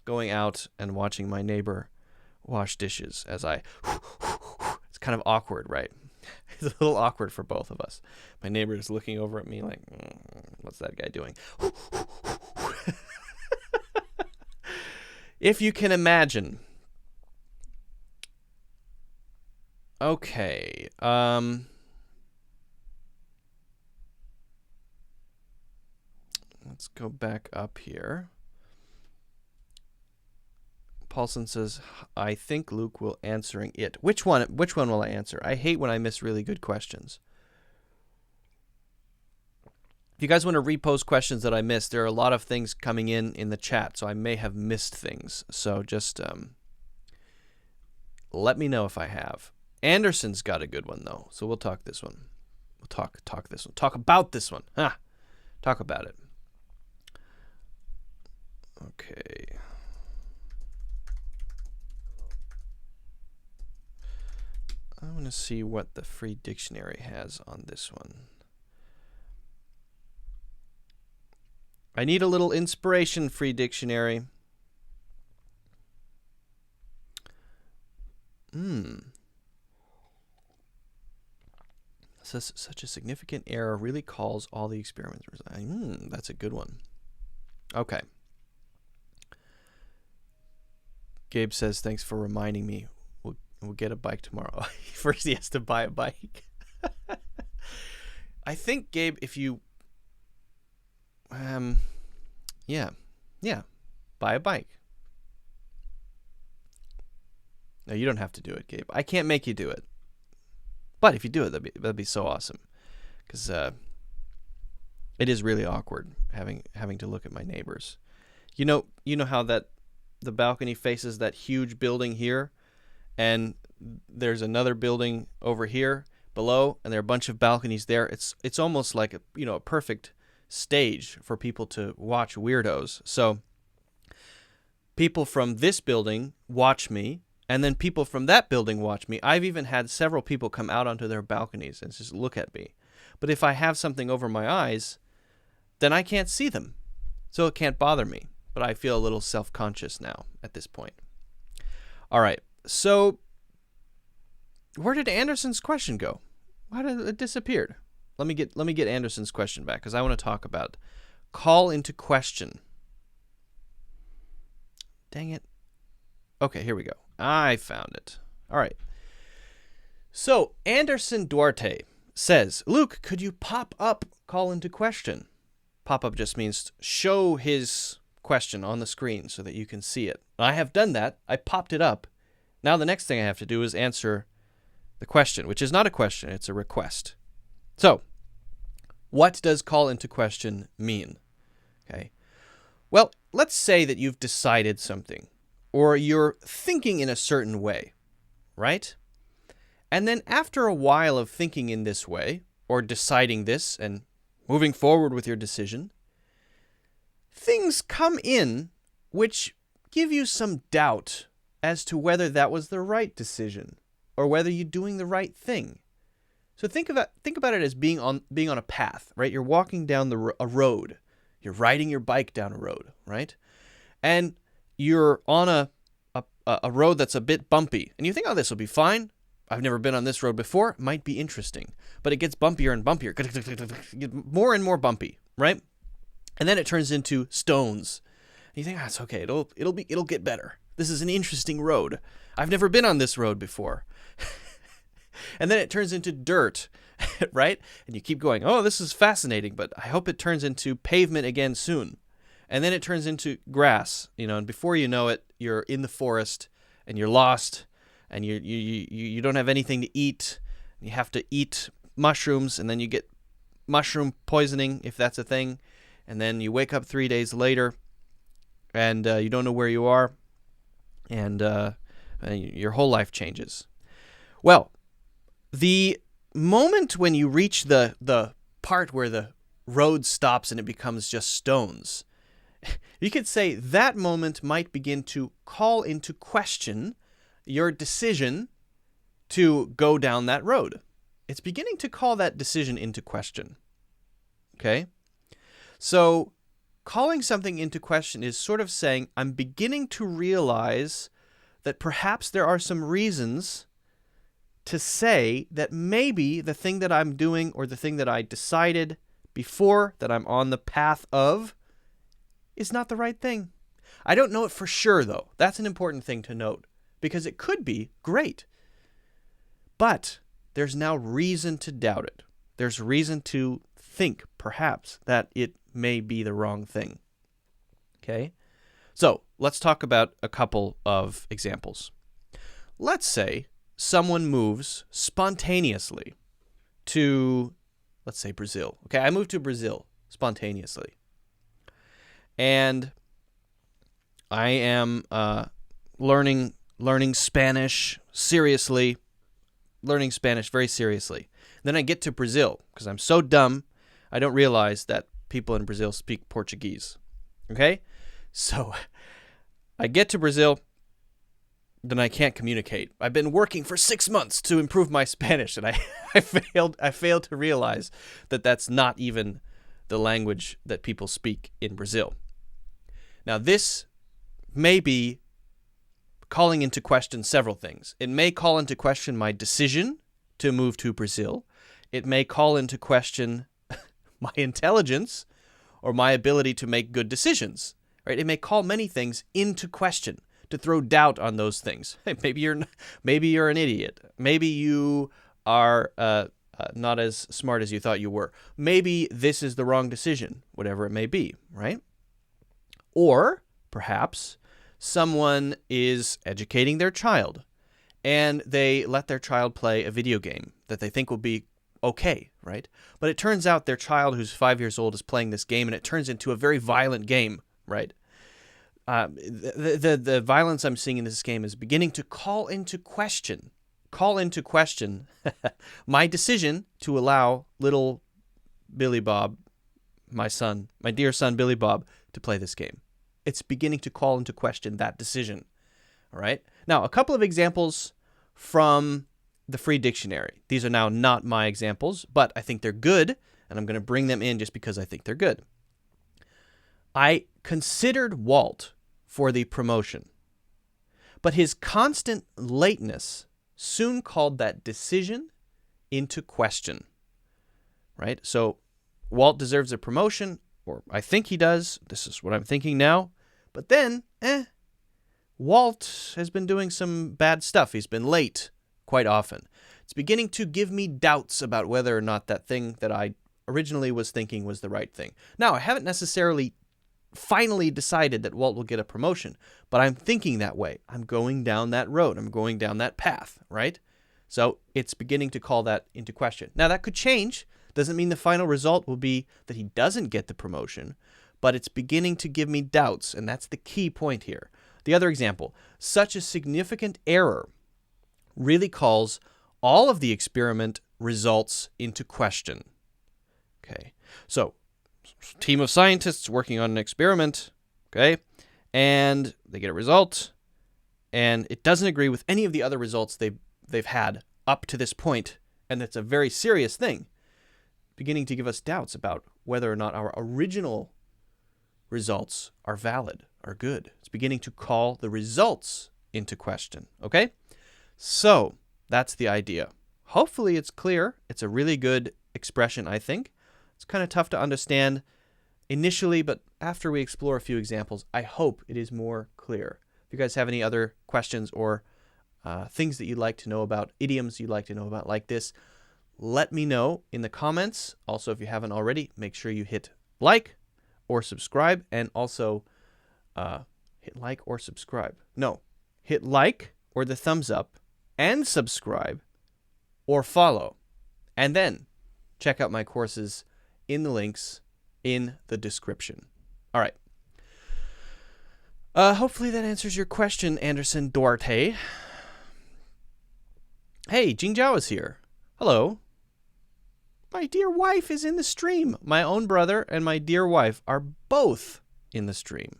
going out and watching my neighbor wash dishes as I. It's kind of awkward, right? It's a little awkward for both of us. My neighbor is looking over at me like, what's that guy doing? If you can imagine. Okay. Let's go back up here. Paulson says, I think Luke will answering it. Which one will I answer? I hate when I miss really good questions. If you guys want to repost questions that I missed, there are a lot of things coming in the chat, so I may have missed things. So just let me know if I have. Anderson's got a good one, though, so we'll talk this one. We'll talk this one. Talk about this one. Talk about it. Okay. I want to see what the free dictionary has on this one. I need a little inspiration, free dictionary. Says such a significant error really calls all the experimenters. That's a good one. Okay. Gabe says, thanks for reminding me. We'll get a bike tomorrow. First he has to buy a bike. I think, Gabe, if you... Yeah, buy a bike. No, you don't have to do it, Gabe. I can't make you do it. But if you do it, that'd be so awesome. Because it is really awkward having to look at my neighbors. You know how that the balcony faces that huge building here, and there's another building over here below, and there are a bunch of balconies there. It's almost like a perfect stage for people to watch weirdos. So people from this building watch me, and then people from that building watch me. I've even had several people come out onto their balconies and just look at me. But if I have something over my eyes, then I can't see them. So it can't bother me. But I feel a little self-conscious now at this point. All right. So where did Anderson's question go? Why did it disappeared? Let me get Anderson's question back, because I want to talk about call into question. Dang it. Okay, here we go. I found it. All right. So Anderson Duarte says, Luke, could you pop up call into question? Pop up just means show his question on the screen so that you can see it. I have done that. I popped it up. Now the next thing I have to do is answer the question, which is not a question, it's a request. So, what does call into question mean? Okay. Well, let's say that you've decided something, or you're thinking in a certain way, right? And then after a while of thinking in this way, or deciding this and moving forward with your decision, things come in which give you some doubt as to whether that was the right decision or whether you're doing the right thing. So think about it as being on a path, right? You're walking down a road. You're riding your bike down a road, right? And you're on a road that's a bit bumpy, and you think, oh, this will be fine. I've never been on this road before. It might be interesting. But it gets bumpier and bumpier. More and more bumpy, right? And then it turns into stones. And you think, it's okay. It'll get better. This is an interesting road. I've never been on this road before. And then it turns into dirt, right? And you keep going, oh, this is fascinating, but I hope it turns into pavement again soon. And then it turns into grass, and before you know it, you're in the forest and you're lost and you don't have anything to eat. You have to eat mushrooms, and then you get mushroom poisoning, if that's a thing, and then you wake up 3 days later and you don't know where you are, and your whole life changes. Well, the moment when you reach the part where the road stops and it becomes just stones, you could say that moment might begin to call into question your decision to go down that road. It's beginning to call that decision into question. Okay? So calling something into question is sort of saying, I'm beginning to realize that perhaps there are some reasons to say that maybe the thing that I'm doing or the thing that I decided before that I'm on the path of is not the right thing. I don't know it for sure, though. That's an important thing to note, because it could be great. But there's now reason to doubt it. There's reason to think, perhaps, that it may be the wrong thing. Okay? So let's talk about a couple of examples. Let's say someone moves spontaneously to, let's say, Brazil. Okay, I moved to Brazil spontaneously. And I am learning Spanish seriously, learning Spanish very seriously. Then I get to Brazil, because I'm so dumb, I don't realize that people in Brazil speak Portuguese. Okay? So I get to Brazil, then I can't communicate. I've been working for 6 months to improve my Spanish, and I failed to realize that that's not even the language that people speak in Brazil. Now, this may be calling into question several things. It may call into question my decision to move to Brazil. It may call into question my intelligence or my ability to make good decisions. Right? It may call many things into question, to throw doubt on those things. Maybe you're an idiot. Maybe you are not as smart as you thought you were. Maybe this is the wrong decision, whatever it may be, right? Or perhaps someone is educating their child and they let their child play a video game that they think will be okay, right? But it turns out their child who's 5 years old is playing this game and it turns into a very violent game, right? The violence I'm seeing in this game is beginning to call into question my decision to allow little Billy Bob, my dear son Billy Bob, to play this game. It's beginning to call into question that decision. All right. Now, a couple of examples from the free dictionary. These are now not my examples, but I think they're good, and I'm going to bring them in just because I think they're good. I considered Walt for the promotion, but his constant lateness soon called that decision into question. Right? So Walt deserves a promotion, or I think he does. This is what I'm thinking now. But then, Walt has been doing some bad stuff. He's been late quite often. It's beginning to give me doubts about whether or not that thing that I originally was thinking was the right thing. Now, I haven't necessarily finally decided that Walt will get a promotion, but I'm thinking that way. I'm going down that road. I'm going down that path, right? So it's beginning to call that into question. Now, that could change. Doesn't mean the final result will be that he doesn't get the promotion, but it's beginning to give me doubts, and that's the key point here. The other example, such a significant error really calls all of the experiment results into question. Okay, so team of scientists working on an experiment, okay, and they get a result, and it doesn't agree with any of the other results they've had up to this point, and it's a very serious thing, beginning to give us doubts about whether or not our original results are valid, are good. It's beginning to call the results into question, okay? So that's the idea. Hopefully it's clear. It's a really good expression, I think. It's kind of tough to understand initially, but after we explore a few examples, I hope it is more clear. If you guys have any other questions or things that you'd like to know about, idioms you'd like to know about like this, let me know in the comments. Also, if you haven't already, make sure you hit like or subscribe, and also hit like or subscribe. No, hit like or the thumbs up and subscribe or follow. And then check out my courses in the links in the description. All right. Hopefully that answers your question, Anderson Duarte. Hey, Jingjiao is here. Hello. My dear wife is in the stream. My own brother and my dear wife are both in the stream.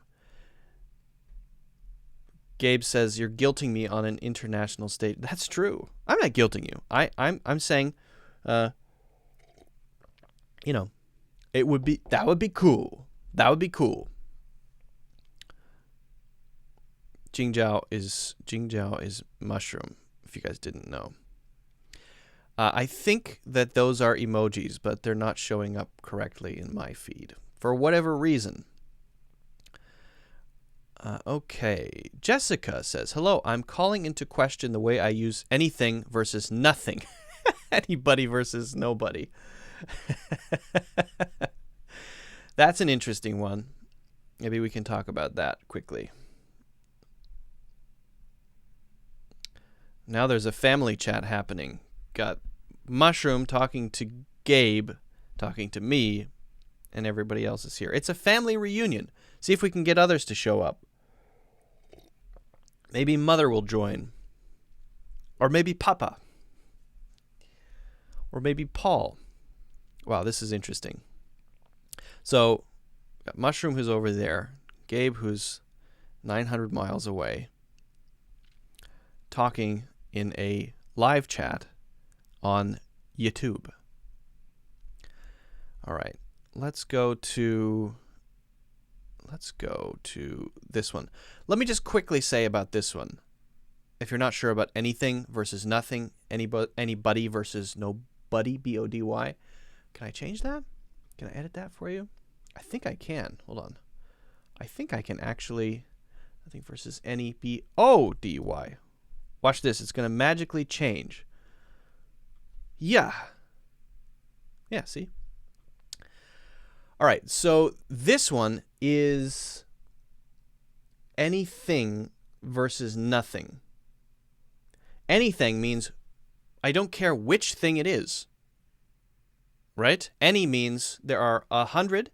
Gabe says, you're guilting me on an international stage. That's true. I'm not guilting you. I'm saying, it would be, that would be cool. That would be cool. Jingjiao is mushroom, if you guys didn't know. I think that those are emojis, but they're not showing up correctly in my feed for whatever reason. Okay. Jessica says, hello, I'm calling into question the way I use anything versus nothing. Anybody versus nobody. That's an interesting one. Maybe we can talk about that quickly. Now there's a family chat happening. Got Mushroom talking to Gabe, talking to me, and everybody else is here. It's a family reunion. See if we can get others to show up. Maybe Mother will join. Or maybe Papa. Or maybe Paul. Wow, this is interesting. So, got Mushroom who's over there. Gabe who's 900 miles away. Talking in a live chat on YouTube. All right. Let's go to this one. Let me just quickly say about this one. If you're not sure about anything versus nothing, anybody versus nobody, B-O-D-Y. Can I change that? Can I edit that for you? I think I can. Hold on. I think I can actually, nothing versus any, B-O-D-Y. Watch this. It's going to magically change. Yeah. Yeah, see? All right, so this one is anything versus nothing. Anything means I don't care which thing it is, right? Any means there are 100,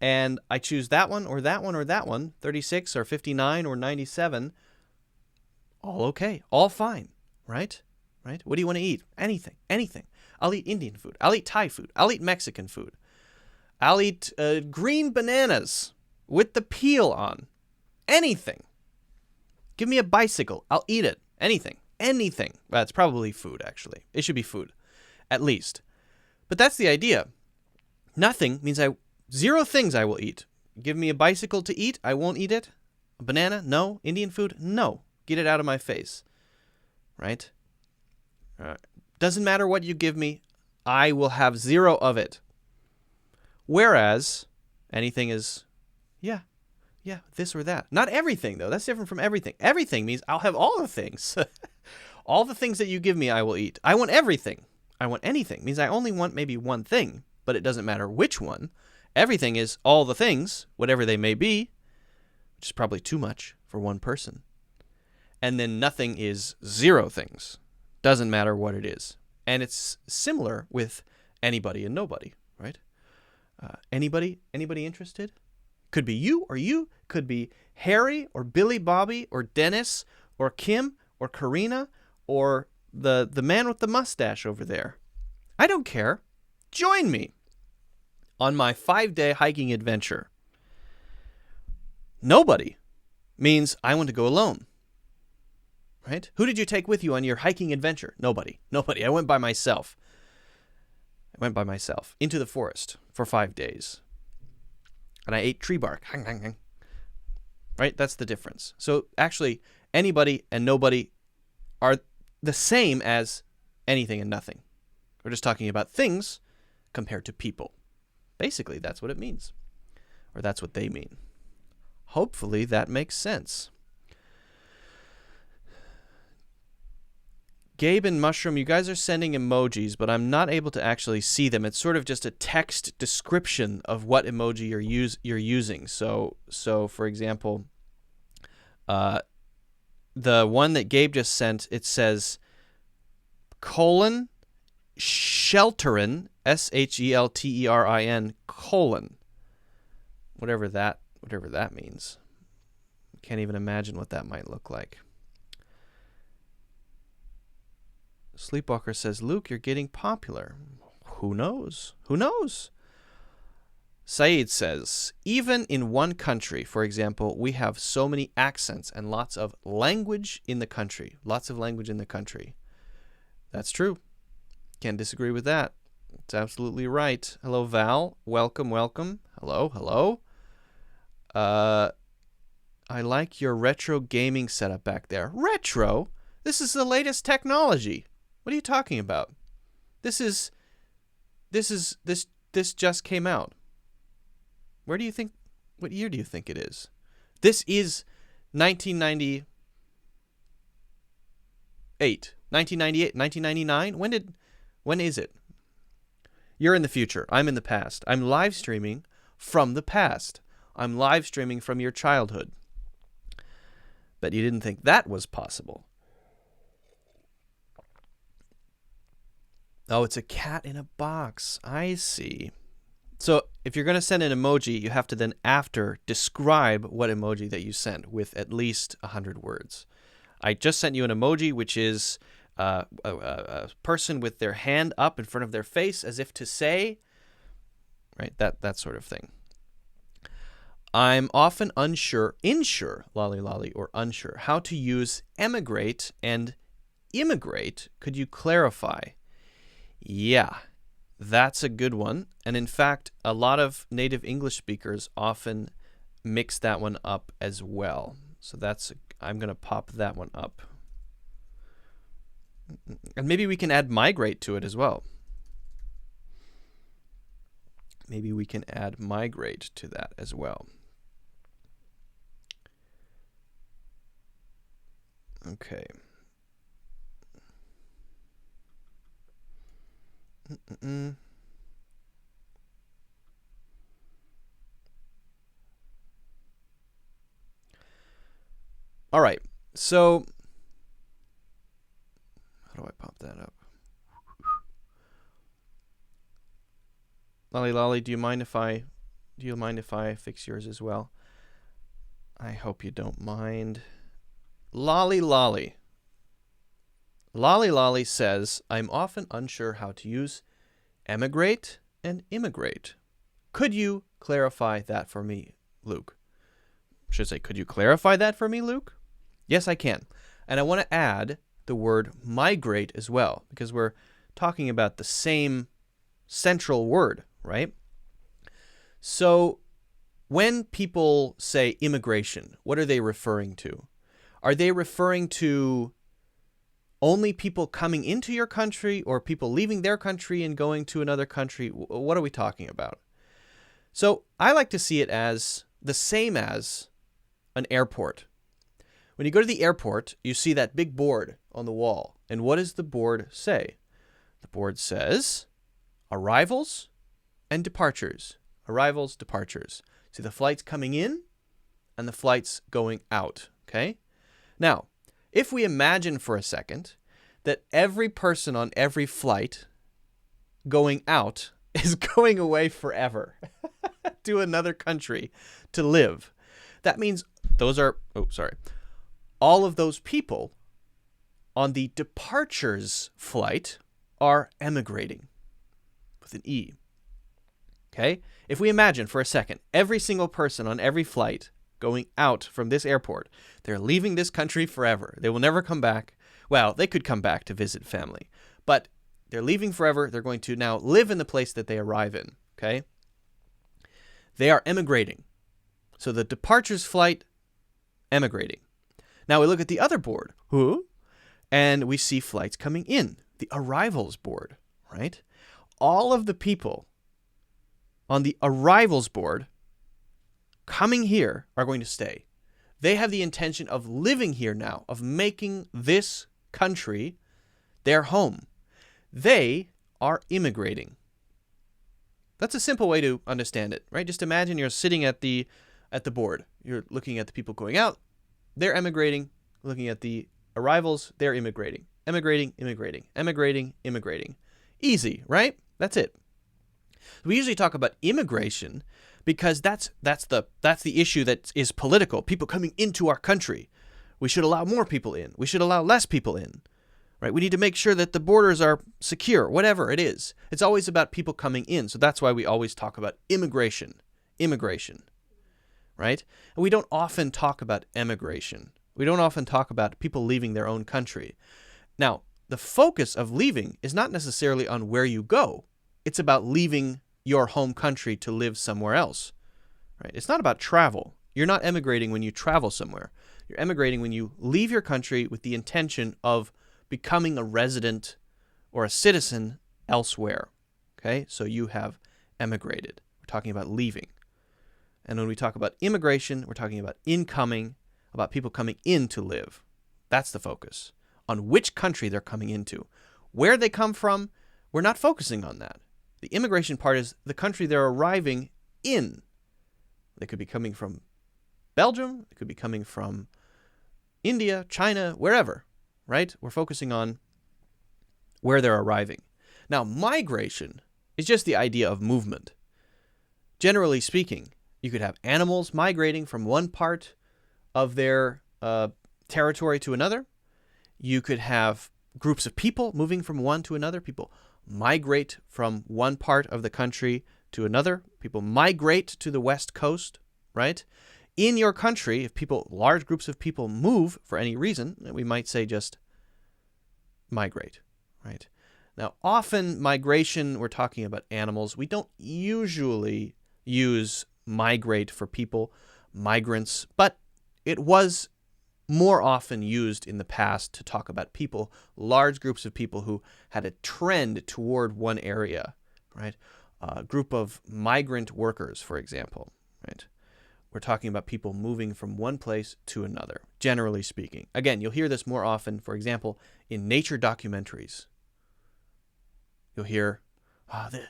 and I choose that one or that one or that one, 36 or 59 or 97. All okay, all fine, right? Right? What do you want to eat? Anything, anything. I'll eat Indian food. I'll eat Thai food. I'll eat Mexican food. I'll eat green bananas with the peel on. Anything. Give me a bicycle. I'll eat it. Anything. Anything. Well, it's probably food, actually. It should be food, at least. But that's the idea. Nothing means 0 things I will eat. Give me a bicycle to eat. I won't eat it. A banana? No. Indian food? No. Get it out of my face. Right? Doesn't matter what you give me. I will have 0 of it. Whereas anything is, yeah, this or that. Not everything, though. That's different from everything. Everything means I'll have all the things. All the things that you give me, I will eat. I want everything. I want anything. Means I only want maybe one thing, but it doesn't matter which one. Everything is all the things, whatever they may be, which is probably too much for one person. And then nothing is 0 things. Doesn't matter what it is. And it's similar with anybody and nobody, right? Anybody interested? Could be you or you. Could be Harry or Billy Bobby or Dennis or Kim or Karina or the man with the mustache over there. I don't care. Join me on my 5-day hiking adventure. Nobody means I want to go alone. Right? Who did you take with you on your hiking adventure? Nobody. I went by myself. Into the forest for 5 days. And I ate tree bark. Right? That's the difference. So actually, anybody and nobody are the same as anything and nothing. We're just talking about things compared to people. Basically, that's what it means. Or that's what they mean. Hopefully that makes sense. Gabe and Mushroom, you guys are sending emojis, but I'm not able to actually see them. It's sort of just a text description of what emoji you're using. So for example, the one that Gabe just sent, it says : Shelterin, Shelterin, colon. Whatever that means. Can't even imagine what that might look like. Sleepwalker says, Luke, you're getting popular. Who knows? Who knows? Saeed says, even in one country, for example, we have so many accents and lots of language in the country. Lots of language in the country. That's true. Can't disagree with that. It's absolutely right. Hello, Val. Welcome, welcome. Hello, hello. I like your retro gaming setup back there. Retro? This is the latest technology. What are you talking about? This just came out. What year do you think it is? This is 1998, 1998, 1999. When is it? You're in the future. I'm in the past. I'm live streaming from the past. I'm live streaming from your childhood. But you didn't think that was possible. Oh, it's a cat in a box. I see. So if you're going to send an emoji, you have to then after describe what emoji that you sent with at least 100 words. I just sent you an emoji, which is a person with their hand up in front of their face as if to say, right, that sort of thing. I'm often unsure, lolly, or unsure, how to use emigrate and immigrate. Could you clarify? Yeah, that's a good one. And in fact, a lot of native English speakers often mix that one up as well. So I'm going to pop that one up. And maybe we can add migrate to it as well. Maybe we can add migrate to that as well. Okay. All right. So how do I pop that up? Lolly, do you mind if I fix yours as well? I hope you don't mind. Lolly says, I'm often unsure how to use emigrate and immigrate. Could you clarify that for me, Luke? I should say, could you clarify that for me, Luke? Yes, I can. And I want to add the word migrate as well, because we're talking about the same central word, right? So when people say immigration, what are they referring to? Are they referring to only people coming into your country or people leaving their country and going to another country? What are we talking about? So I like to see it as the same as an airport. When you go to the airport, you see that big board on the wall. And what does the board say? The board says arrivals and departures. Arrivals, departures. See the flights coming in and the flights going out. Okay? Now, if we imagine for a second that every person on every flight going out is going away forever to another country to live, that means all of those people on the departures flight are emigrating with an E. Okay? If we imagine for a second every single person on every flight going out from this airport, they're leaving this country forever. They will never come back. Well, they could come back to visit family, but they're leaving forever. They're going to now live in the place that they arrive in. Okay? They are emigrating. So the departures flight, emigrating. Now we look at the other board, and we see flights coming in, the arrivals board, right? All of the people on the arrivals board coming here are going to stay. They have the intention of living here now, of making this country their home. They are immigrating. That's a simple way to understand it, right? Just imagine you're sitting at the board. You're looking at the people going out. They're emigrating. Looking at the arrivals, they're immigrating. Emigrating, immigrating. Emigrating, immigrating. Easy, right? That's it. We usually talk about immigration because that's the issue that is political. People coming into our country. We should allow more people in. We should allow less people in. Right? We need to make sure that the borders are secure, whatever it is. It's always about people coming in. So that's why we always talk about immigration. Right? And we don't often talk about emigration. We don't often talk about people leaving their own country. Now, the focus of leaving is not necessarily on where you go. It's about leaving your home country to live somewhere else. Right? It's not about travel. You're not emigrating when you travel somewhere. You're emigrating when you leave your country with the intention of becoming a resident or a citizen elsewhere. Okay? So you have emigrated. We're talking about leaving. And when we talk about immigration, we're talking about incoming, about people coming in to live. That's the focus. On which country they're coming into. Where they come from, we're not focusing on that. The immigration part is the country they're arriving in. They could be coming from Belgium. They could be coming from India, China, wherever, right? We're focusing on where they're arriving. Now, migration is just the idea of movement. Generally speaking, you could have animals migrating from one part of their territory to another. You could have groups of people moving from one to another. People migrate from one part of the country to another. People migrate to the West Coast, right? In your country, if large groups of people move for any reason, we might say just migrate, right? Now, often migration, we're talking about animals. We don't usually use migrate for people, migrants, but it was more often used in the past to talk about people, large groups of people who had a trend toward one area, right? A group of migrant workers, for example, right? We're talking about people moving from one place to another, generally speaking. Again, you'll hear this more often, for example, in nature documentaries. You'll hear, the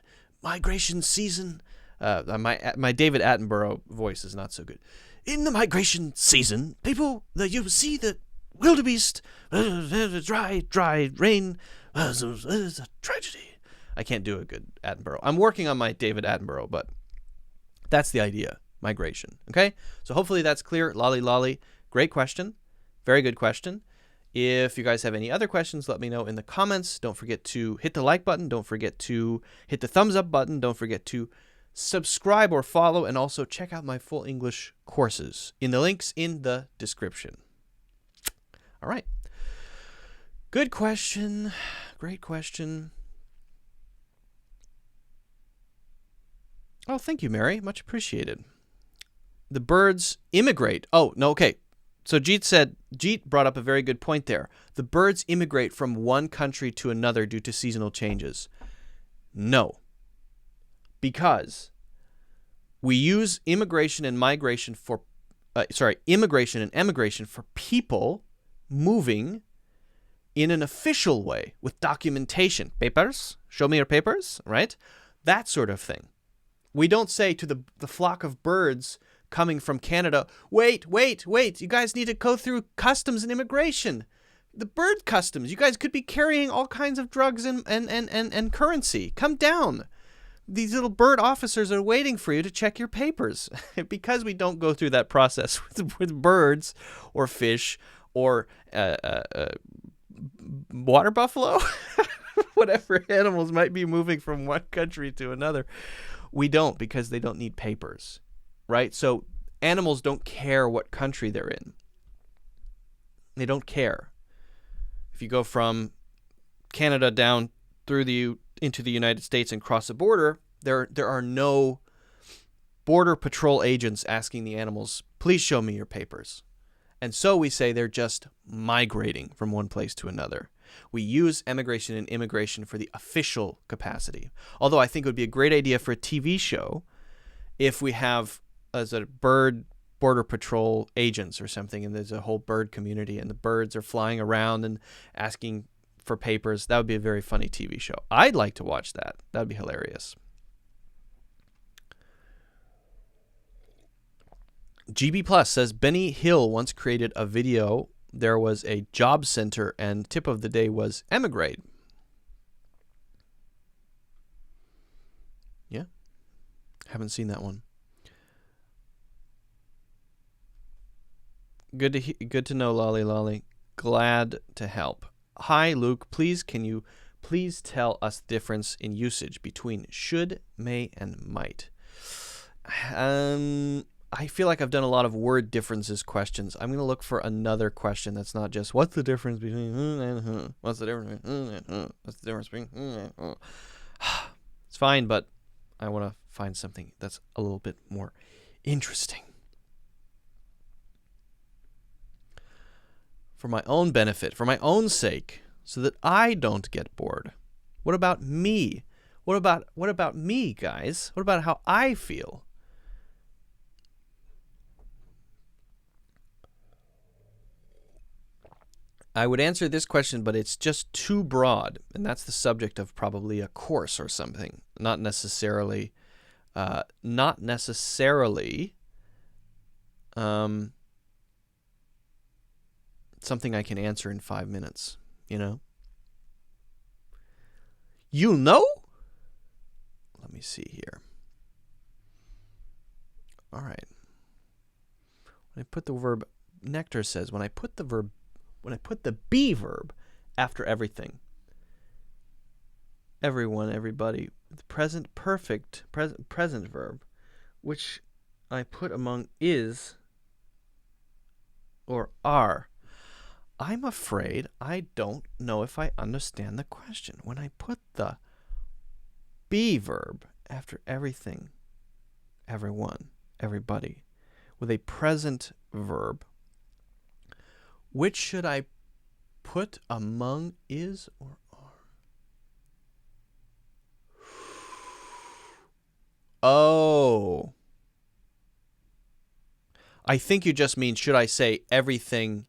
migration season. My David Attenborough voice is not so good. In the migration season, people, you see the wildebeest, dry rain, it's a tragedy. I can't do a good Attenborough. I'm working on my David Attenborough, but that's the idea, migration. Okay? So hopefully that's clear. Lolly lolly. Great question. Very good question. If you guys have any other questions, let me know in the comments. Don't forget to hit the like button. Don't forget to hit the thumbs up button. Don't forget to subscribe or follow, and also check out my full English courses in the links in the description. All right. Good question. Great question. Oh, thank you, Mary. Much appreciated. The birds immigrate. Oh, no, okay. So Jeet brought up a very good point there. The birds immigrate from one country to another due to seasonal changes. No. Because we use immigration and emigration for people moving in an official way with documentation. Papers? Show me your papers, right? That sort of thing. We don't say to the flock of birds coming from Canada, wait, you guys need to go through customs and immigration. The bird customs, you guys could be carrying all kinds of drugs and currency. Come down. These little bird officers are waiting for you to check your papers. Because we don't go through that process with birds or fish or water buffalo, whatever animals might be moving from one country to another, we don't, because they don't need papers, right? So animals don't care what country they're in. They don't care. If you go from Canada down through into the United States and cross the border, there are no border patrol agents asking the animals, please show me your papers. And so we say they're just migrating from one place to another. We use emigration and immigration for the official capacity. Although I think it would be a great idea for a TV show if we have as a bird border patrol agents or something, and there's a whole bird community and the birds are flying around and asking for papers. That would be a very funny TV show. I'd like to watch that. That would be hilarious. GB Plus says Benny Hill once created a video. There was a job center and tip of the day was emigrate. Haven't seen that one. Good to know, Lolly Lolly. Glad to help. Hi, Luke. Can you please tell us the difference in usage between should, may, and might? I feel like I've done a lot of word differences questions. I'm going to look for another question that's not just, what's the difference between and what's the difference between what's the difference between It's fine, but I want to find something that's a little bit more interesting. For my own benefit, for my own sake, so that I don't get bored. What about me? What about me, guys? What about how I feel? I would answer this question, but it's just too broad, and that's the subject of probably a course or something, not necessarily something I can answer in 5 minutes, you know? You know? Let me see here. All right. When I put the verb, Nectar says, when I put the be verb after everything, everyone, everybody, the present perfect, present verb, which I put among is or are, I'm afraid I don't know if I understand the question. When I put the be verb after everything, everyone, everybody, with a present verb, which should I put among is or are? Oh. I think you just mean, should I say everything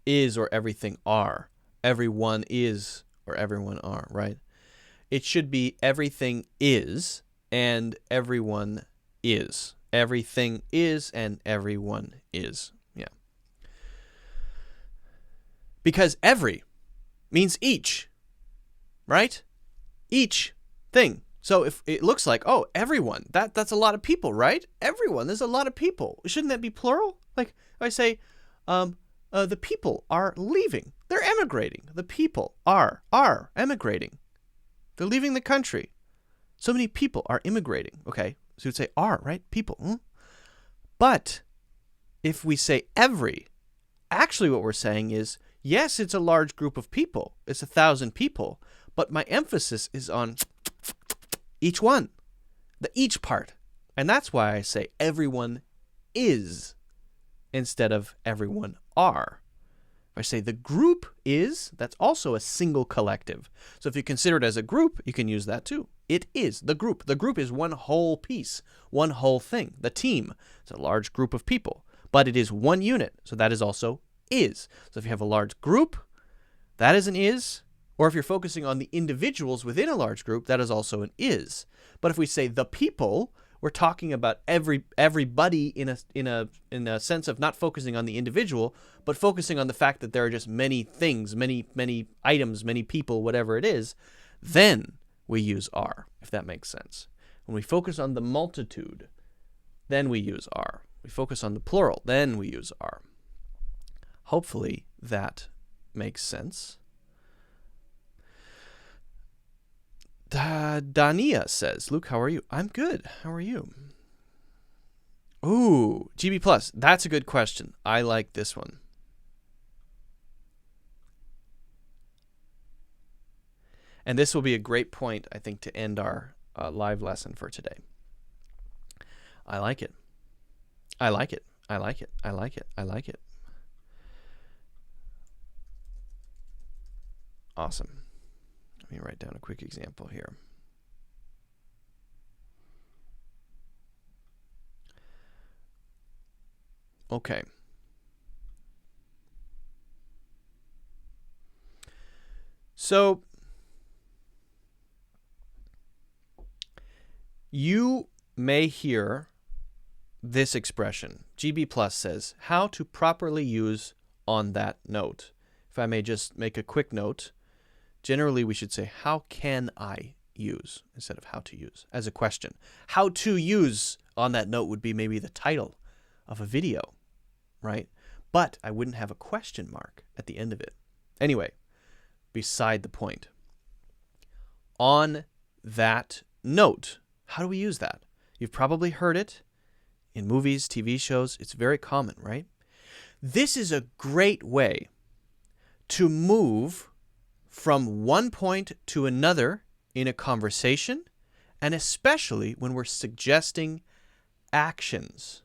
is or everything are? Everyone is or everyone are, right? It should be everything is and everyone is. Everything is and everyone is. Yeah. Because every means each, right? Each thing. So if it looks like, oh, everyone, that's a lot of people, right? Everyone, there's a lot of people. Shouldn't that be plural? Like if I say, the people are leaving. They're emigrating. The people are emigrating. They're leaving the country. So many people are immigrating. Okay, so you'd say are, right? People. But if we say every, actually what we're saying is, yes, it's a large group of people. It's 1,000 people. But my emphasis is on each one, the each part. And that's why I say everyone is instead of everyone are. If I say the group is, that's also a single collective. So if you consider it as a group, you can use that too. It is the group. The group is one whole piece, one whole thing. The team, it's a large group of people, but it is one unit. So that is also is. So if you have a large group, that is an is. Or if you're focusing on the individuals within a large group, that is also an is. But if we say the people, we're talking about everybody in a sense of not focusing on the individual, but focusing on the fact that there are just many things, many items, many people, whatever it is. Then we use are, if that makes sense. When we focus on the multitude, then we use are. We focus on the plural, then we use are. Hopefully that makes sense. Dania says, Luke, how are you? I'm good. How are you? Ooh, GB Plus. That's a good question. I like this one. And this will be a great point, I think, to end our live lesson for today. I like it. I like it. I like it. I like it. I like it. Awesome. Let me write down a quick example here. Okay. So you may hear this expression. GB Plus says, how to properly use on that note. If I may just make a quick note. Generally, we should say, how can I use instead of how to use as a question. How to use on that note would be maybe the title of a video, right? But I wouldn't have a question mark at the end of it. Anyway, beside the point. On that note, how do we use that? You've probably heard it in movies, TV shows. It's very common, right? This is a great way to move from one point to another in a conversation, and especially when we're suggesting actions.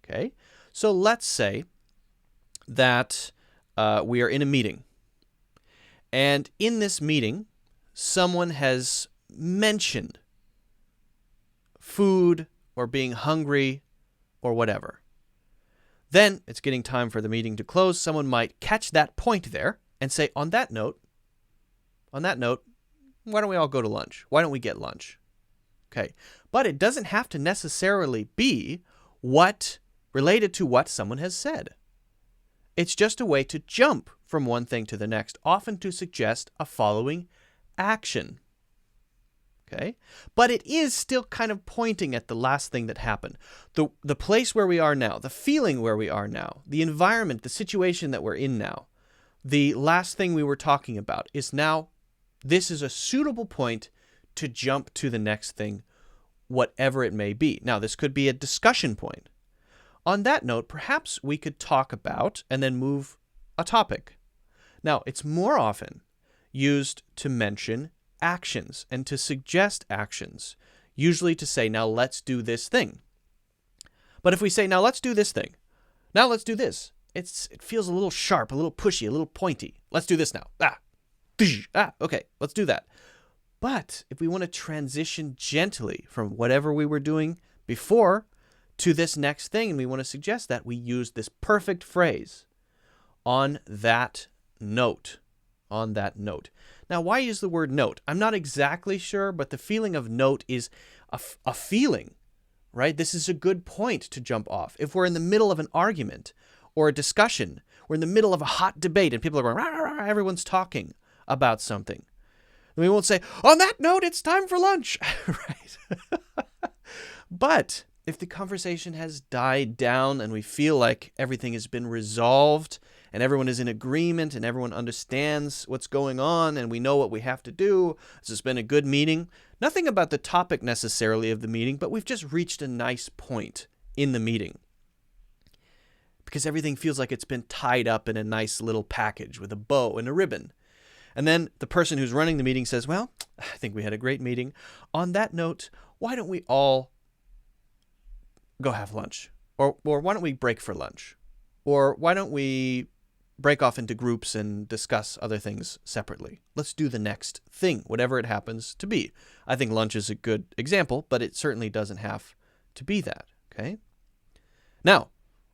Okay? So let's say that we are in a meeting, and in this meeting, someone has mentioned food or being hungry or whatever. Then it's getting time for the meeting to close. Someone might catch that point there and say, on that note, why don't we all go to lunch? Why don't we get lunch? Okay. But it doesn't have to necessarily be related to what someone has said. It's just a way to jump from one thing to the next, often to suggest a following action. Okay? But it is still kind of pointing at the last thing that happened. The place where we are now, the feeling where we are now, the environment, the situation that we're in now, the last thing we were talking about is now, this is a suitable point to jump to the next thing, whatever it may be. Now, this could be a discussion point. On that note, perhaps we could talk about and then move a topic. Now, it's more often used to mention actions and to suggest actions, usually to say, now let's do this thing. But if we say, now let's do this thing, now let's do this, it feels a little sharp, a little pushy, a little pointy. Let's do this now. Okay, let's do that. But if we want to transition gently from whatever we were doing before to this next thing, and we want to suggest that, we use this perfect phrase, on that note. On that note. Now, why use the word note? I'm not exactly sure, but the feeling of note is a feeling, right? This is a good point to jump off. If we're in the middle of an argument or a discussion, we're in the middle of a hot debate and people are going, rah, rah, rah, everyone's talking about something. And we won't say, on that note, it's time for lunch, right? But if the conversation has died down and we feel like everything has been resolved and everyone is in agreement and everyone understands what's going on and we know what we have to do, this has been a good meeting. Nothing about the topic necessarily of the meeting, but we've just reached a nice point in the meeting because everything feels like it's been tied up in a nice little package with a bow and a ribbon. And then the person who's running the meeting says, well, I think we had a great meeting. On that note, why don't we all go have lunch? Or why don't we break for lunch? Or why don't we break off into groups and discuss other things separately? Let's do the next thing, whatever it happens to be. I think lunch is a good example, but it certainly doesn't have to be that, okay? Now,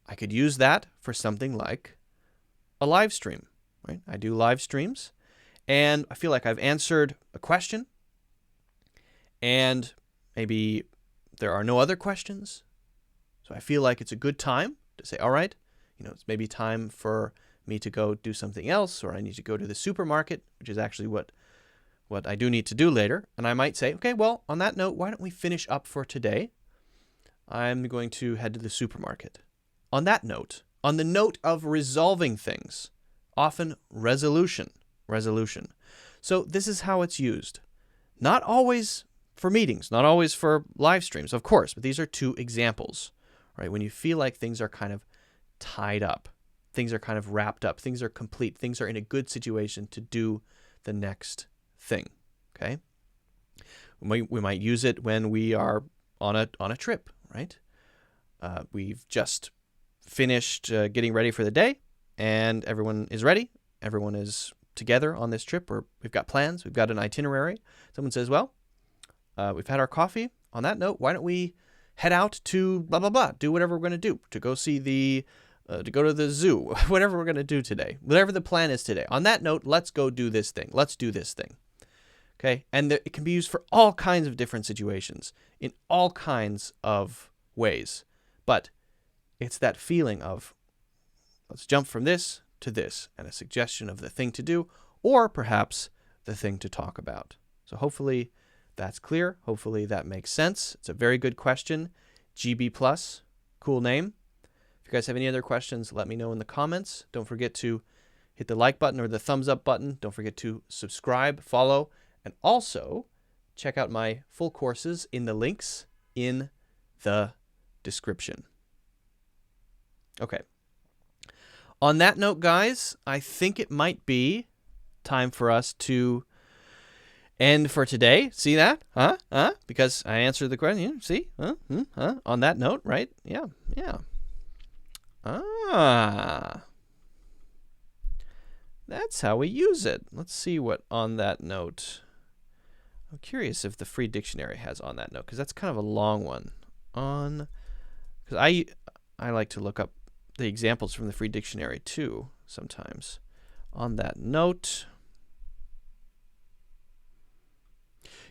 I could use that for something like a live stream, right? I do live streams, and I feel like I've answered a question, and maybe there are no other questions. So I feel like it's a good time to say, all right, it's maybe time for me to go do something else, or I need to go to the supermarket, which is actually what I do need to do later. And I might say, okay, well, on that note, why don't we finish up for today? I'm going to head to the supermarket. On that note, on the note of resolving things, often resolution. So this is how it's used. Not always for meetings, not always for live streams, of course, but these are two examples, right? When you feel like things are kind of tied up, things are kind of wrapped up, things are complete, things are in a good situation to do the next thing, okay? We might use it when we are on a trip, right? We've just finished getting ready for the day, and everyone is ready. Everyone is together on this trip, or we've got plans, we've got an itinerary. Someone says, well, we've had our coffee. On that note, why don't we head out to blah, blah, blah, do whatever we're going to do, to go see to go to the zoo, whatever we're going to do today, whatever the plan is today. On that note, let's go do this thing. Let's do this thing. Okay? And it can be used for all kinds of different situations, in all kinds of ways. But it's that feeling of, let's jump from this to this, and a suggestion of the thing to do, or perhaps the thing to talk about. So hopefully that's clear. Hopefully that makes sense. It's a very good question. GB Plus, cool name. If you guys have any other questions, let me know in the comments. Don't forget to hit the like button or the thumbs up button. Don't forget to subscribe, follow, and also check out my full courses in the links in the description. Okay. On that note, guys, I think it might be time for us to end for today. See that? Because I answered the question. See? On that note, right? Yeah. That's how we use it. Let's see what on that note. I'm curious if the free dictionary has on that note, because that's kind of a long one. Because I like to look up the examples from the free dictionary too sometimes. On that note.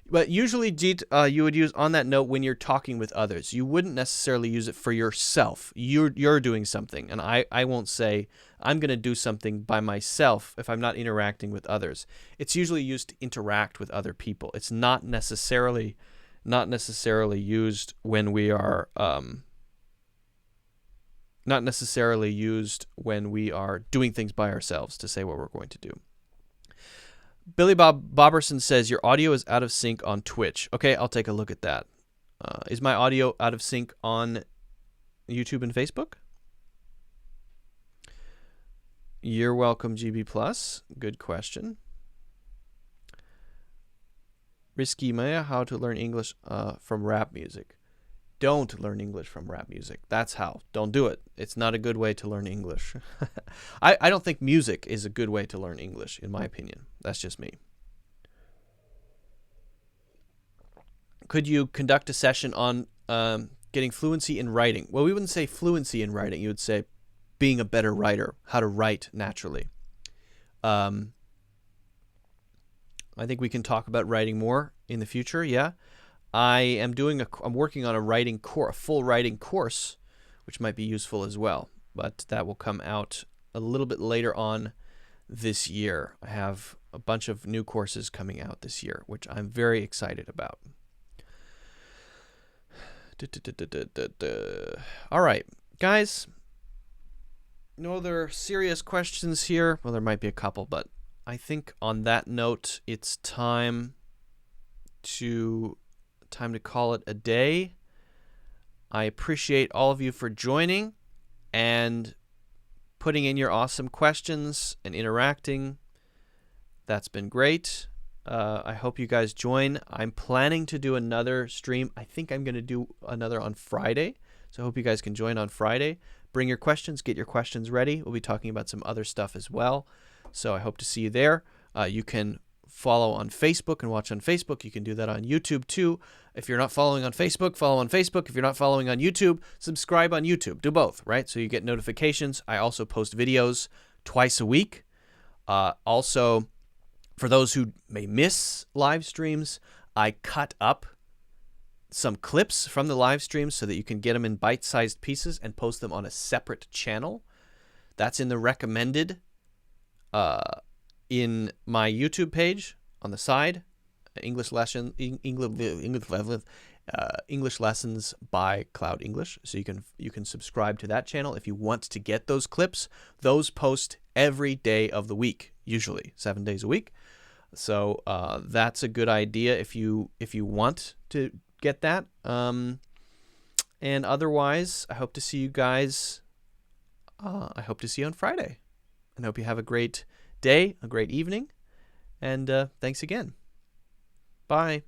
But usually, you would use on that note when you're talking with others. You wouldn't necessarily use it for yourself. You're doing something, and I won't say I'm going to do something by myself if I'm not interacting with others. It's usually used to interact with other people. It's not necessarily used when we are doing things by ourselves to say what we're going to do. Billy Bob Bobberson says, your audio is out of sync on Twitch. Okay, I'll take a look at that. Is my audio out of sync on YouTube and Facebook? You're welcome, GB Plus. Good question. Risky Maya, how to learn English from rap music. Don't learn English from rap music. That's how. Don't do it. It's not a good way to learn English. I don't think music is a good way to learn English, in my opinion. That's just me. Could you conduct a session on getting fluency in writing? Well, we wouldn't say fluency in writing. You would say being a better writer, how to write naturally. I think we can talk about writing more in the future, yeah. I'm working on a full writing course, which might be useful as well, but that will come out a little bit later on this year. I have a bunch of new courses coming out this year, which I'm very excited about. All right, guys, no other serious questions here. Well, there might be a couple, but I think on that note, it's time to call it a day. I appreciate all of you for joining and putting in your awesome questions and interacting. That's been great. I hope you guys join. I'm planning to do another stream. I think I'm going to do another on Friday. So I hope you guys can join on Friday. Bring your questions. Get your questions ready. We'll be talking about some other stuff as well. So I hope to see you there. You can follow on Facebook and watch on Facebook. You can do that on YouTube too. If you're not following on Facebook, follow on Facebook. If you're not following on YouTube, subscribe on YouTube. Do both, right? So you get notifications. I also post videos twice a week. Also, for those who may miss live streams, I cut up some clips from the live streams so that you can get them in bite-sized pieces and post them on a separate channel. That's in the recommended in my YouTube page on the side, English Lessons by Cloud English. So you can subscribe to that channel if you want to get those clips. Those post every day of the week, usually 7 days a week. So that's a good idea if you want to get that. And otherwise, I hope to see you guys. I hope to see you on Friday, and hope you have a great day, a great evening, and thanks again. Bye.